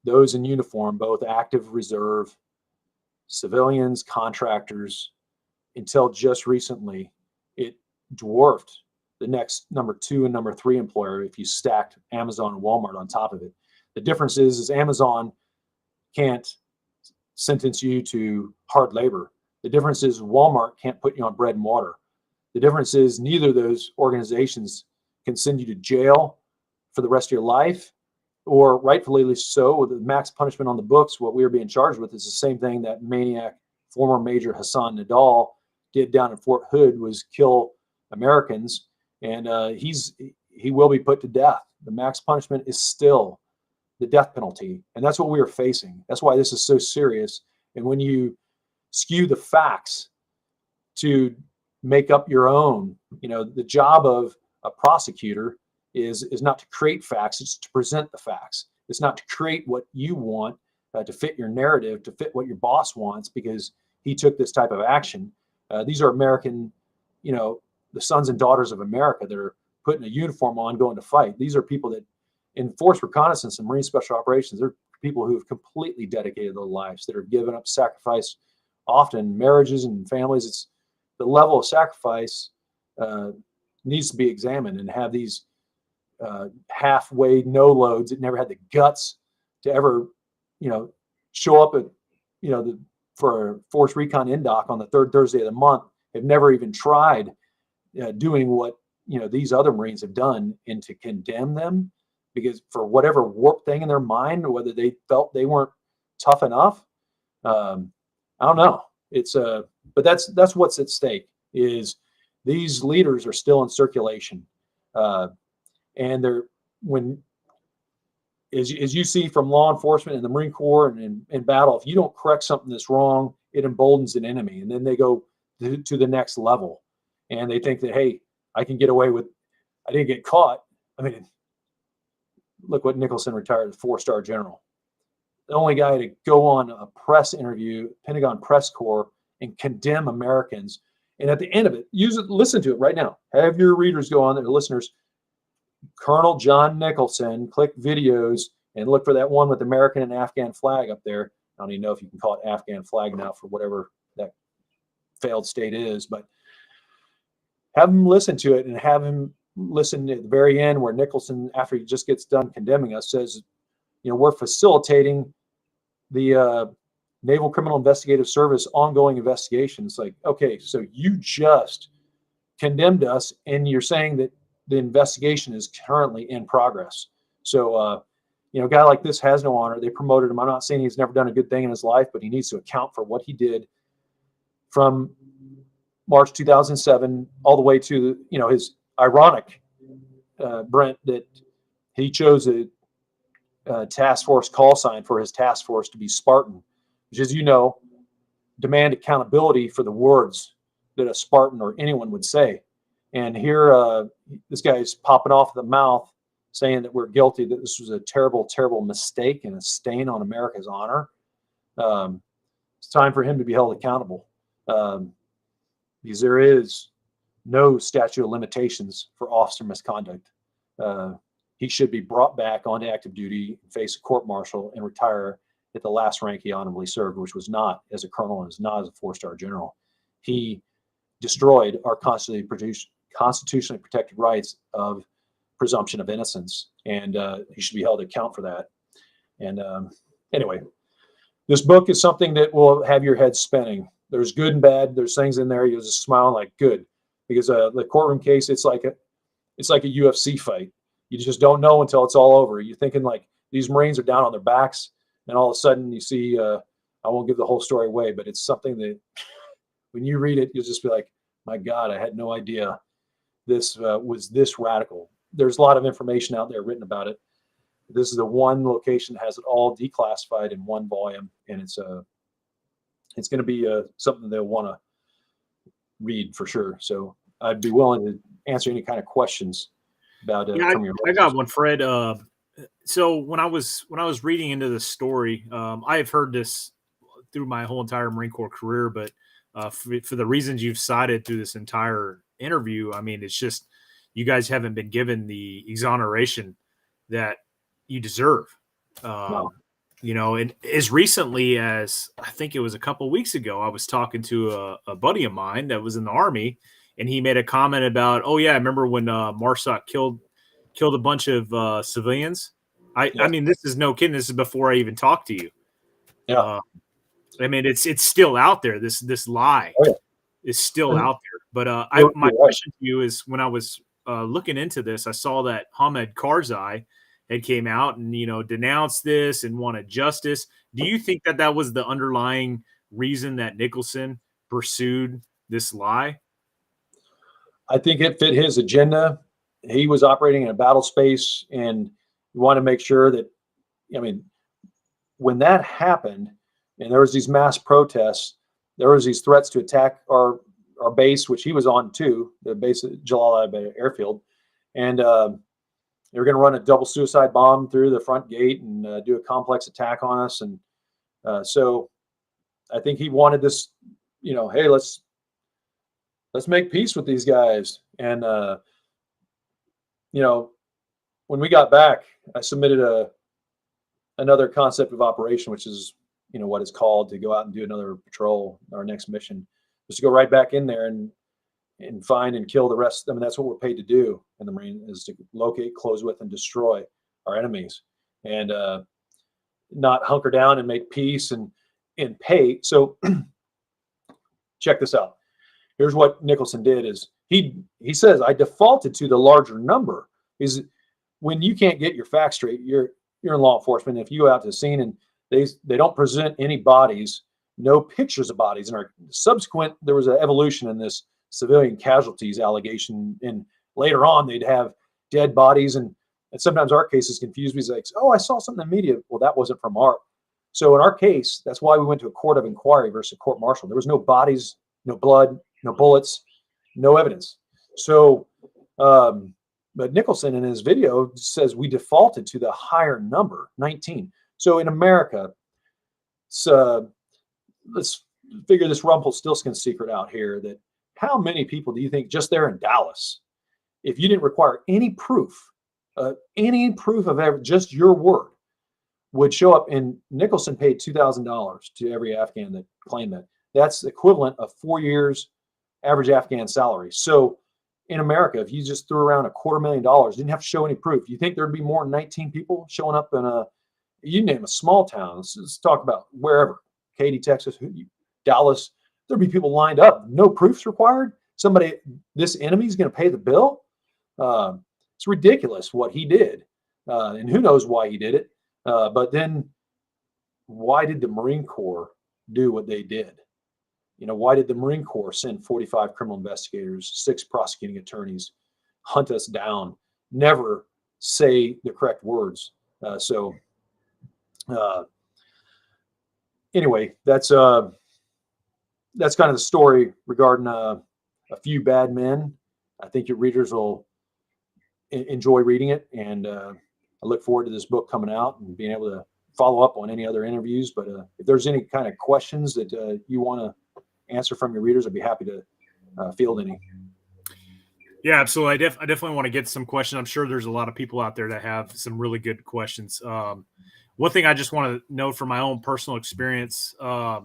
those in uniform, both active, reserve, civilians, contractors, until just recently, it dwarfed the next number 2 and number 3 employer if you stacked Amazon and Walmart on top of it. The difference is Amazon can't sentence you to hard labor. The difference is Walmart can't put you on bread and water. The difference is neither of those organizations can send you to jail for the rest of your life, or rightfully so, with the max punishment on the books. What we are being charged with is the same thing that maniac former Major Hassan Nadal did down in Fort Hood, was kill Americans, and he will be put to death. The max punishment is still the death penalty, and that's what we are facing. That's why this is so serious. And when you skew the facts to make up your own, the job of a prosecutor is not to create facts, it's to present the facts. It's not to create what you want to fit your narrative, to fit what your boss wants because he took this type of action. These are American, the sons and daughters of America that are putting a uniform on, going to fight. These are people that in force reconnaissance and Marine Special Operations, they're people who have completely dedicated their lives, that are given up, sacrifice, often marriages and families. It's the level of sacrifice needs to be examined, and have these halfway no loads that never had the guts to ever, show up at, for a force recon indoc on the 3rd Thursday of the month, have never even tried doing what, these other Marines have done, and to condemn them because for whatever warped thing in their mind, whether they felt they weren't tough enough, I don't know. It's but that's what's at stake. Is these leaders are still in circulation, and they're as you see from law enforcement and the Marine Corps and in battle, if you don't correct something that's wrong, it emboldens an enemy, and then they go to the next level, and they think that, hey, I can get away with, I didn't get caught. I mean, look what Nicholson retired as 4-star general. The only guy to go on a press interview, Pentagon press corps, and condemn Americans. And at the end of it, listen to it right now. Have your readers go on there, listeners. Colonel John Nicholson, click videos and look for that one with American and Afghan flag up there. I don't even know if you can call it Afghan flag now for whatever that failed state is, but have him listen to it, and have him listen at the very end where Nicholson, after he just gets done condemning us, says, we're facilitating the Naval Criminal Investigative Service ongoing investigation. It's like, okay, so you just condemned us, and you're saying that the investigation is currently in progress. So, a guy like this has no honor. They promoted him. I'm not saying he's never done a good thing in his life, but he needs to account for what he did from March 2007 all the way to, his ironic, Brent, that he chose a task force call sign for his task force to be Spartan, which, as you know, demand accountability for the words that a Spartan or anyone would say. And here, this guy is popping off the mouth saying that we're guilty, that this was a terrible, terrible mistake and a stain on America's honor. It's time for him to be held accountable, because there is no statute of limitations for officer misconduct. He should be brought back onto active duty, face a court-martial, and retire at the last rank he honorably served, which was not as a colonel and was not as a 4-star general. He destroyed our constitutionally protected rights of presumption of innocence, and he should be held to account for that. And anyway, this book is something that will have your head spinning. There's good and bad. There's things in there you'll just smile like good, because the courtroom case, it's like a UFC fight. You just don't know until it's all over. You're thinking like these Marines are down on their backs, and all of a sudden you see, I won't give the whole story away, but it's something that when you read it, you'll just be like, my God, I had no idea this was this radical. There's a lot of information out there written about it. This is the one location that has it all declassified in one volume, and it's going to be something they'll want to read for sure. So I'd be willing to answer any kind of questions about it. Yeah, I got one, Fred. So when I was reading into this story, I have heard this through my whole entire Marine Corps career, but for the reasons you've cited through this entire interview, I mean, it's just you guys haven't been given the exoneration that you deserve. No. You know, and as recently as I think it was a couple of weeks ago, I was talking to a buddy of mine that was in the Army, and he made a comment about, oh yeah, I remember when MARSOC killed a bunch of civilians. I mean, this is no kidding. This is before I even talked to you. Yeah. I mean, it's still out there. This lie is still out there. But my question to you is, when I was looking into this, I saw that Hamid Karzai had came out and, you know, denounced this and wanted justice. Do you think that was the underlying reason that Nicholson pursued this lie? I think it fit his agenda. He was operating in a battle space, and you want to make sure that, I mean, when that happened and there was these mass protests, there was these threats to attack our base, which he was on too, the base at Jalalabad Airfield. And they were going to run a double suicide bomb through the front gate and do a complex attack on us. And so I think he wanted this, you know, hey, let's make peace with these guys. And, you know, when we got back, I submitted another concept of operation, which is, you know, what it's called, to go out and do another patrol. Our next mission was to go right back in there and find and kill the rest. I mean, that's what we're paid to do in the Marine, is to locate, close with, and destroy our enemies, and not hunker down and make peace and pay. So check this out. Here's what Nicholson did: is he says, I defaulted to the larger number. Is when you can't get your facts straight, you're in law enforcement. If you go out to the scene and they don't present any bodies, no pictures of bodies, and our subsequent, there was an evolution in this civilian casualties allegation, and later on they'd have dead bodies, and sometimes our cases confused me. It's like, oh, I saw something in the media. Well, that wasn't from our. So in our case, that's why we went to a court of inquiry versus a court martial. There was no bodies, no blood, no bullets, no evidence. So, but Nicholson in his video says we defaulted to the higher number, 19. So in America, let's figure this Rumpelstiltskin secret out here, that how many people do you think just there in Dallas, if you didn't require any proof of ever, just your word, would show up? And Nicholson paid $2,000 to every Afghan that claimed that. That's the equivalent of 4 years average Afghan salary. So in America, if you just threw around $250,000, didn't have to show any proof, you think there'd be more than 19 people showing up in you name a small town. Let's talk about wherever, Katy, Texas, Dallas, there'd be people lined up, no proofs required. This enemy's going to pay the bill. It's ridiculous what he did. And who knows why he did it. But then why did the Marine Corps do what they did? You know, why did the Marine Corps send 45 criminal investigators, 6 prosecuting attorneys, hunt us down, never say the correct words? So Uh, anyway, that's kind of the story regarding a few bad men. I think your readers will enjoy reading it, and I look forward to this book coming out and being able to follow up on any other interviews. But if there's any kind of questions that you want to answer from your readers, I'd be happy to field any. Yeah, absolutely. I definitely want to get some questions. I'm sure there's a lot of people out there that have some really good questions. One thing I just want to note from my own personal experience, I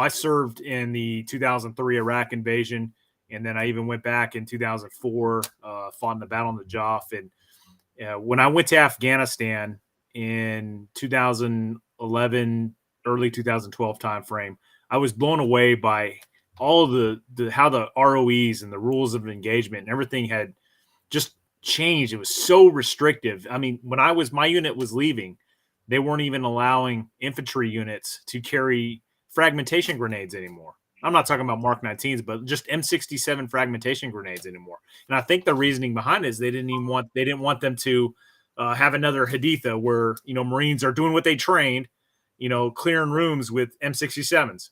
served in the 2003 Iraq invasion, and then I even went back in 2004, fought in the Battle on the Joff. And when I went to Afghanistan in 2011, early 2012 timeframe, I was blown away by all of the how the ROEs and the rules of engagement and everything had just changed. It was so restrictive. I mean, when my unit was leaving, they weren't even allowing infantry units to carry fragmentation grenades anymore. I'm not talking about Mark 19s, but just M67 fragmentation grenades anymore. And I think the reasoning behind it is they didn't want them to have another Haditha where, Marines are doing what they trained, clearing rooms with M67s.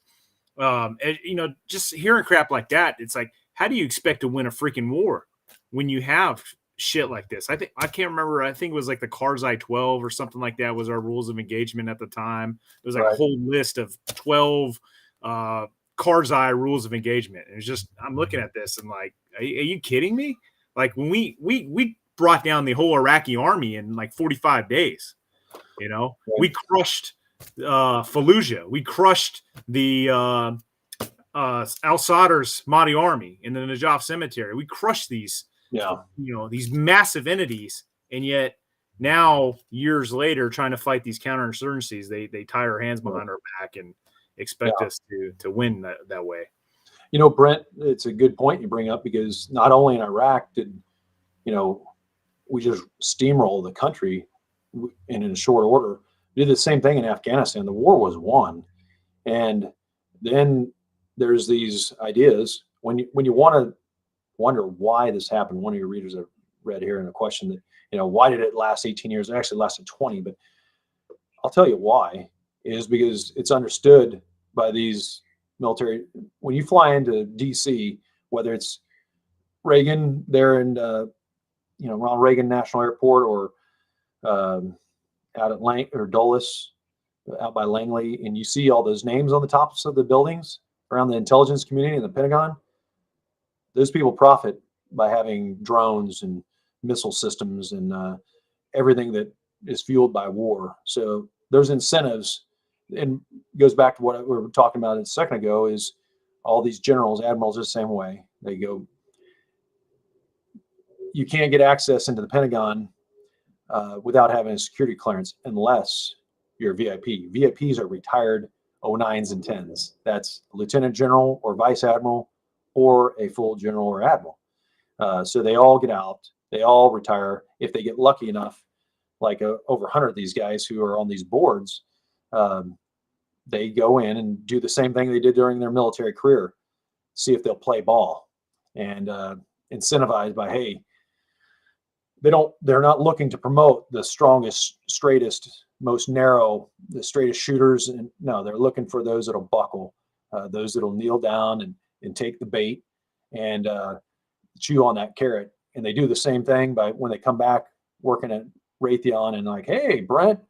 Just hearing crap like that, it's like, how do you expect to win a freaking war when you have shit like this? I can't remember. I think it was like the Karzai 12 or something like that was our rules of engagement at the time. It was like a whole list of 12 Karzai rules of engagement. And it's just, I'm looking at this and like, are you kidding me? Like when we brought down the whole Iraqi army in like 45 days, we crushed Fallujah. We crushed the Al-Sadr's Mahdi army in the Najaf cemetery. We crushed these, these massive entities. And yet now, years later, trying to fight these counterinsurgencies, they tie our hands behind our back and expect us to win that way. Brent, it's a good point you bring up, because not only in Iraq did, we just steamroll the country in a short order. We did the same thing in Afghanistan. The war was won. And then there's these ideas when you want to wonder why this happened. One of your readers have read here in a question that, why did it last 18 years? It actually lasted 20, but I'll tell you why is because it's understood by these military. When you fly into DC, whether it's Reagan there in, Ronald Reagan National Airport, or out at Dulles, out by Langley, and you see all those names on the tops of the buildings around the intelligence community and the Pentagon, those people profit by having drones and missile systems and everything that is fueled by war. So there's incentives, and goes back to what we were talking about a second ago, is all these generals, admirals are the same way. They go, you can't get access into the Pentagon without having a security clearance unless you're a VIP. VIPs are retired 09s and 10s. That's a lieutenant general or vice admiral or a full general or admiral. So they all get out. They all retire. If they get lucky enough, like over 100 of these guys who are on these boards, they go in and do the same thing they did during their military career, see if they'll play ball, and incentivized by, hey, they're not looking to promote the strongest, straightest, most narrow, the straightest shooters. And no, they're looking for those that'll buckle, those that'll kneel down and take the bait and chew on that carrot. And they do the same thing by when they come back working at Raytheon and like, hey, Brent,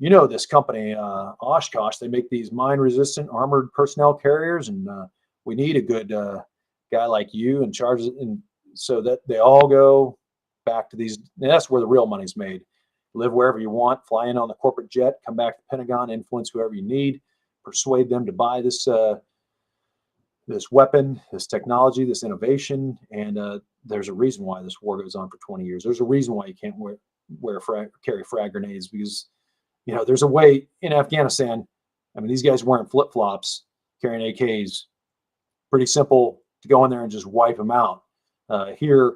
this company, Oshkosh, they make these mine-resistant armored personnel carriers, and we need a good guy like you in charge. And so that they all go back to these, and that's where the real money's made. Live wherever you want, fly in on the corporate jet, come back to the Pentagon, influence whoever you need, persuade them to buy this weapon, this technology, this innovation. And there's a reason why this war goes on for 20 years. There's a reason why you can't carry frag grenades, because there's a way in Afghanistan. I mean, these guys wearing flip-flops, carrying AKs, pretty simple to go in there and just wipe them out. Here,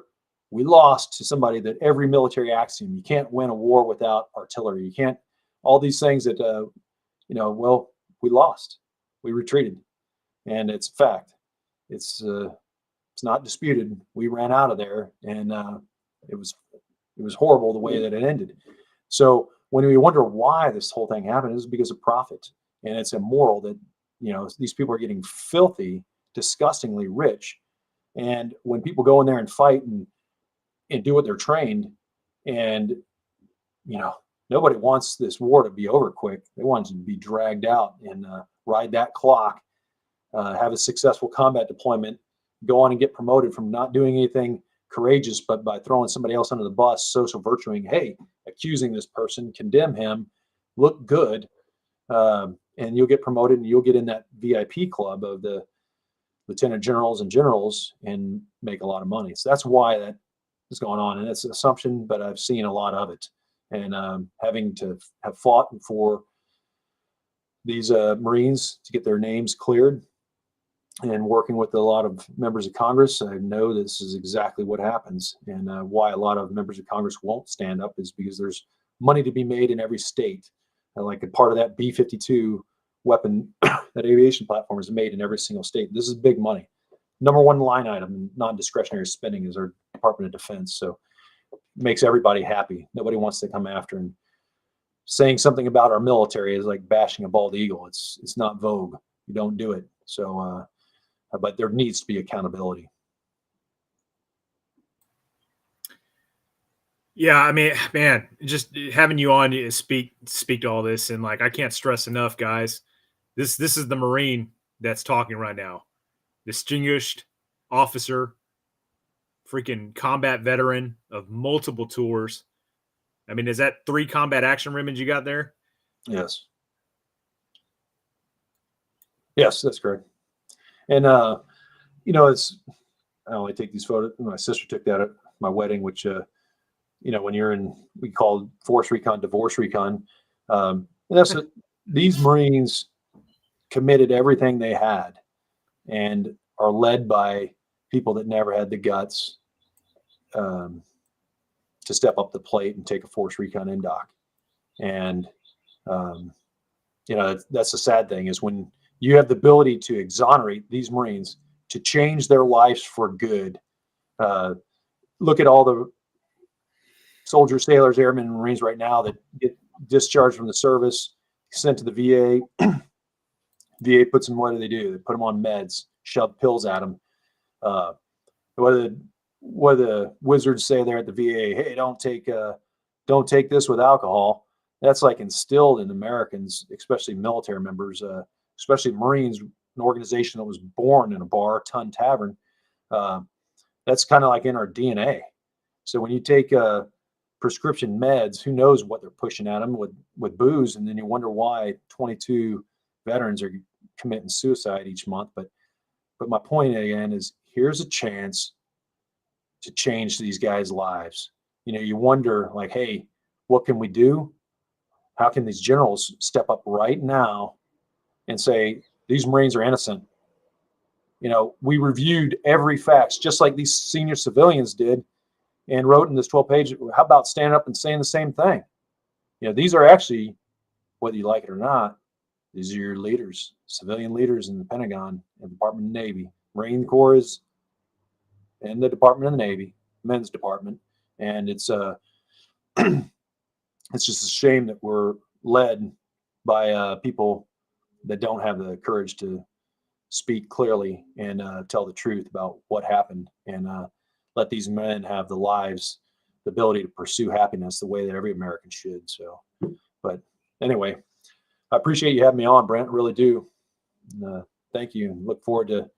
we lost to somebody that every military axiom, you can't win a war without artillery. You can't, all these things that, we lost, we retreated, and it's a fact. It's not disputed. We ran out of there, and it was horrible the way that it ended. So when we wonder why this whole thing happened, is because of profit. And it's immoral that, these people are getting filthy, disgustingly rich. And when people go in there and fight and do what they're trained, and, nobody wants this war to be over quick. They want it to be dragged out and ride that clock, have a successful combat deployment, go on and get promoted from not doing anything courageous, but by throwing somebody else under the bus, social virtuing, hey, accusing this person, condemn him, look good, and you'll get promoted and you'll get in that VIP club of the lieutenant generals and generals and make a lot of money. So that's why that is going on. And it's an assumption, but I've seen a lot of it. And having to have fought for these Marines to get their names cleared, and working with a lot of members of Congress, I know this is exactly what happens. And why a lot of members of Congress won't stand up is because there's money to be made in every state. Like a part of that B-52 weapon, that aviation platform is made in every single state. This is big money. Number one line item in non-discretionary spending is our Department of Defense. So it makes everybody happy. Nobody wants to come after, and saying something about our military is like bashing a bald eagle. It's not vogue. You don't do it. So, but there needs to be accountability. Yeah, I mean, man, just having you on to speak to all this, and like I can't stress enough, guys. This is the Marine that's talking right now. Distinguished officer, freaking combat veteran of multiple tours. I mean, is that 3 combat action ribbons you got there? Yes. Yes, that's correct. And it's, I only take these photos. My sister took that at my wedding, which when you're in, we call force recon, divorce recon. And these Marines committed everything they had and are led by people that never had the guts to step up the plate and take a force recon indoc. And, that's the sad thing, is when you have the ability to exonerate these Marines, to change their lives for good. Look at all the soldiers, sailors, airmen, and Marines right now that get discharged from the service, sent to the VA. VA puts them, what do? They put them on meds, shove pills at them. What do the wizards say there at the VA? Hey, don't take this with alcohol. That's like instilled in Americans, especially military members, especially Marines, an organization that was born in a bar, Ton Tavern. That's kind of like in our DNA. So when you take prescription meds, who knows what they're pushing at them with booze, and then you wonder why 22 veterans are committing suicide each month. But my point again is, here's a chance to change these guys' lives. You wonder, like, hey, what can we do? How can these generals step up right now and say, these Marines are innocent? We reviewed every fact, just like these senior civilians did, and wrote in this 12-page, how about standing up and saying the same thing? These are actually, whether you like it or not, these are your leaders, civilian leaders in the Pentagon and Department of the Navy. Marine Corps is in the Department of the Navy, men's department. And it's it's just a shame that we're led by people that don't have the courage to speak clearly and tell the truth about what happened, and let these men have the lives, the ability to pursue happiness the way that every American should. So, but anyway, I appreciate you having me on, Brent. Really do. Thank you. Look forward to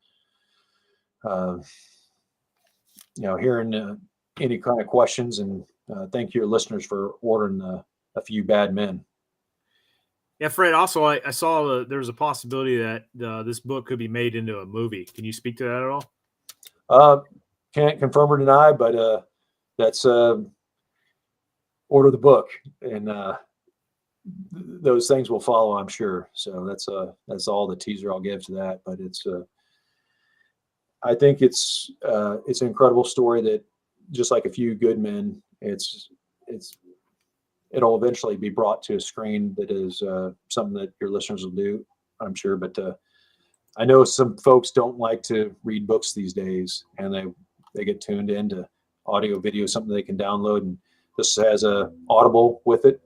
hearing any kind of questions, and thank your listeners for ordering a few bad men. Yeah, Fred, also, I saw there's a possibility that this book could be made into a movie. Can you speak to that at all? Can't confirm or deny, but that's order the book, and those things will follow, I'm sure. So that's all the teaser I'll give to that. But it's I think it's an incredible story that, just like A Few Good Men, it'll eventually be brought to a screen that is something that your listeners will do, I'm sure. But I know some folks don't like to read books these days, and they get tuned into audio, video, something they can download. And this has a Audible with it.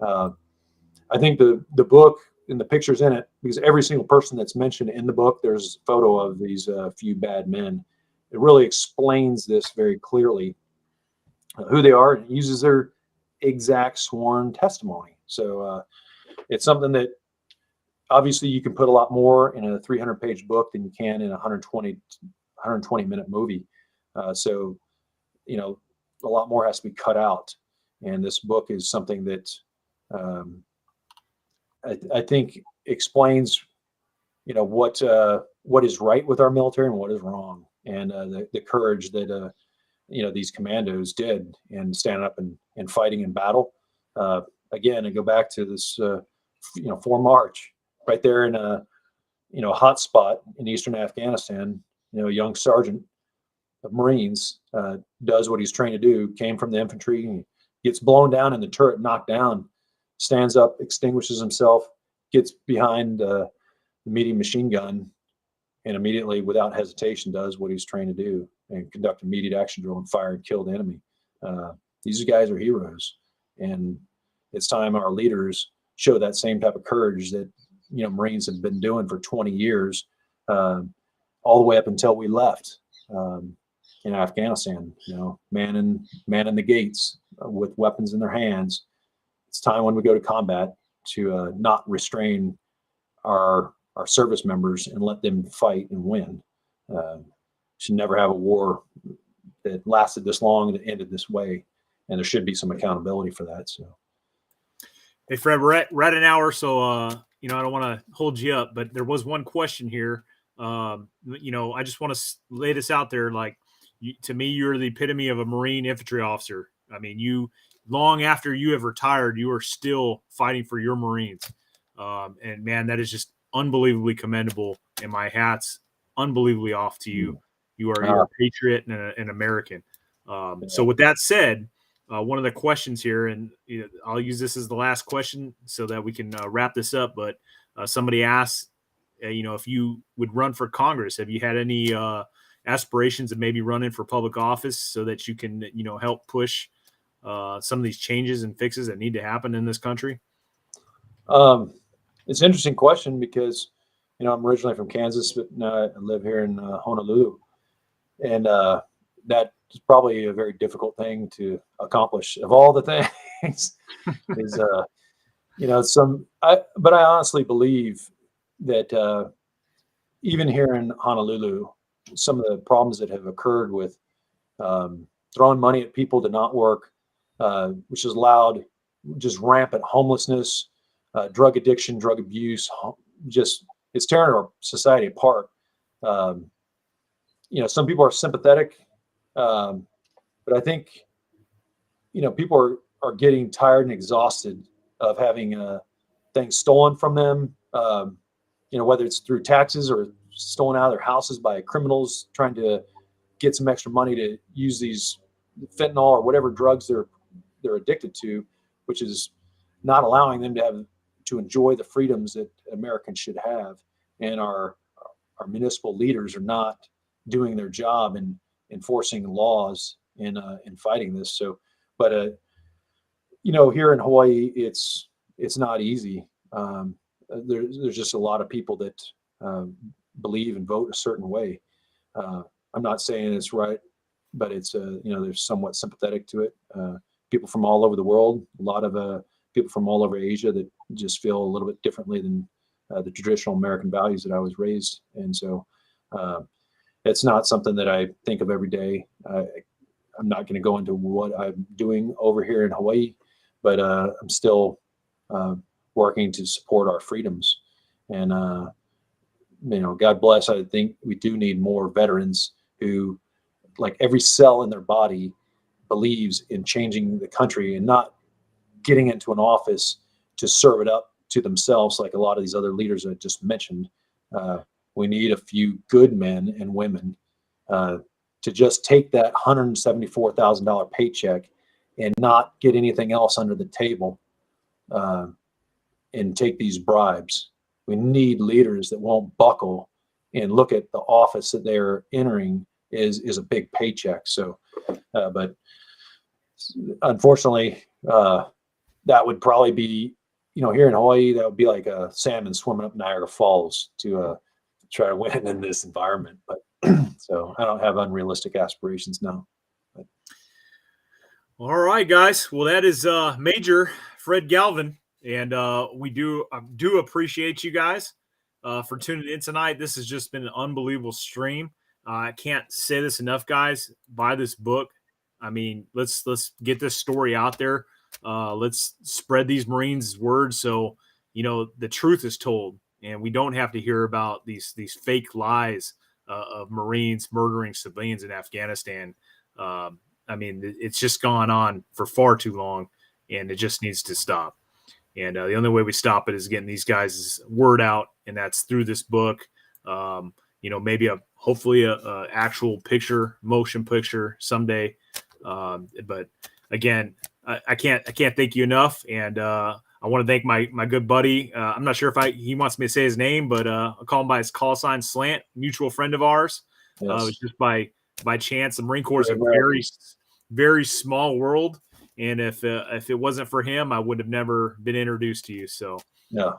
I think the book and the pictures in it, because every single person that's mentioned in the book, there's a photo of these few bad men. It really explains this very clearly, who they are, and uses their exact sworn testimony. So it's something that obviously you can put a lot more in a 300-page book than you can in a 120-minute movie. So, a lot more has to be cut out. And this book is something that I think explains, what is right with our military and what is wrong, and the courage that these commandos did in standing up and fighting in battle. Again, I go back to this, 4 March, right there in a hot spot in eastern Afghanistan. A young sergeant of Marines does what he's trained to do. Came from the infantry, gets blown down in the turret, knocked down, stands up, extinguishes himself, gets behind the medium machine gun, and immediately, without hesitation, does what he's trained to do and conduct immediate action drill and fire and kill the enemy. These guys are heroes, and it's time our leaders show that same type of courage that Marines have been doing for 20 years, all the way up until we left in Afghanistan. Manning the gates with weapons in their hands. It's time when we go to combat to not restrain our service members and let them fight and win. Should never have a war that lasted this long and ended this way, and there should be some accountability for that. So, hey Fred, we're at an hour, so I don't want to hold you up, but there was one question here. I just want to lay this out there. Like, to me, you're the epitome of a Marine infantry officer. I mean, you, long after you have retired, you are still fighting for your Marines. And man, that is just unbelievably commendable. And my hat's unbelievably off to you. You're a patriot and an American. So with that said, one of the questions here, and I'll use this as the last question so that we can wrap this up. But somebody asked, if you would run for Congress, have you had any aspirations of maybe running for public office so that you can, help push some of these changes and fixes that need to happen in this country? It's an interesting question because, I'm originally from Kansas, but now I live here in Honolulu, and that is probably a very difficult thing to accomplish. Of all the things, is but I honestly believe that even here in Honolulu, some of the problems that have occurred with throwing money at people to not work, which has allowed just rampant homelessness, drug addiction, drug abuse, it's tearing our society apart. Some people are sympathetic, but I think, people are getting tired and exhausted of having things stolen from them, whether it's through taxes or stolen out of their houses by criminals trying to get some extra money to use these fentanyl or whatever drugs they're addicted to, which is not allowing them to enjoy the freedoms that Americans should have. And our municipal leaders are not doing their job in enforcing laws in fighting this. So, but here in Hawaii, it's not easy. There's just a lot of people that believe and vote a certain way. I'm not saying it's right, but it's there's somewhat sympathetic to it. People from all over the world, a lot of people from all over Asia that just feel a little bit differently than the traditional American values that I was raised. And so it's not something that I think of every day. I'm not going to go into what I'm doing over here in Hawaii, but I'm still working to support our freedoms. And, God bless, I think we do need more veterans who, like, every cell in their body believes in changing the country and not getting into an office to serve it up to themselves like a lot of these other leaders I just mentioned. We need a few good men and women to just take that $174,000 paycheck and not get anything else under the table and take these bribes. We need leaders that won't buckle and look at the office that they're entering is a big paycheck. So, but unfortunately, that would probably be, here in Hawaii, that would be like a salmon swimming up Niagara Falls to try to win in this environment. But so I don't have unrealistic aspirations now. But. All right, guys. Well, that is Major Fred Galvin, and we do appreciate you guys for tuning in tonight. This has just been an unbelievable stream. I can't say this enough, guys. Buy this book. I mean, let's get this story out there. Let's spread these Marines' words so the truth is told, and we don't have to hear about these fake lies of Marines murdering civilians in Afghanistan. I mean, it's just gone on for far too long, and it just needs to stop. And the only way we stop it is getting these guys' word out, and that's through this book. Maybe hopefully a actual motion picture someday. But again, I can't thank you enough. And I want to thank my good buddy. I'm not sure if he wants me to say his name, but I'll call him by his call sign, Slant, mutual friend of ours. Yes. It was just by chance. The Marine Corps is a very, very small world. And if it wasn't for him, I would have never been introduced to you. So, yeah,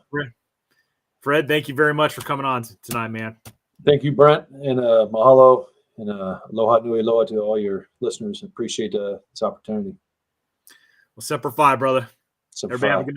Fred, thank you very much for coming on tonight, man. Thank you, Brent, and mahalo, and aloha nui loa to all your listeners. Appreciate this opportunity. Well, Semper Fi, brother. Semper Everybody Fi. have a good night.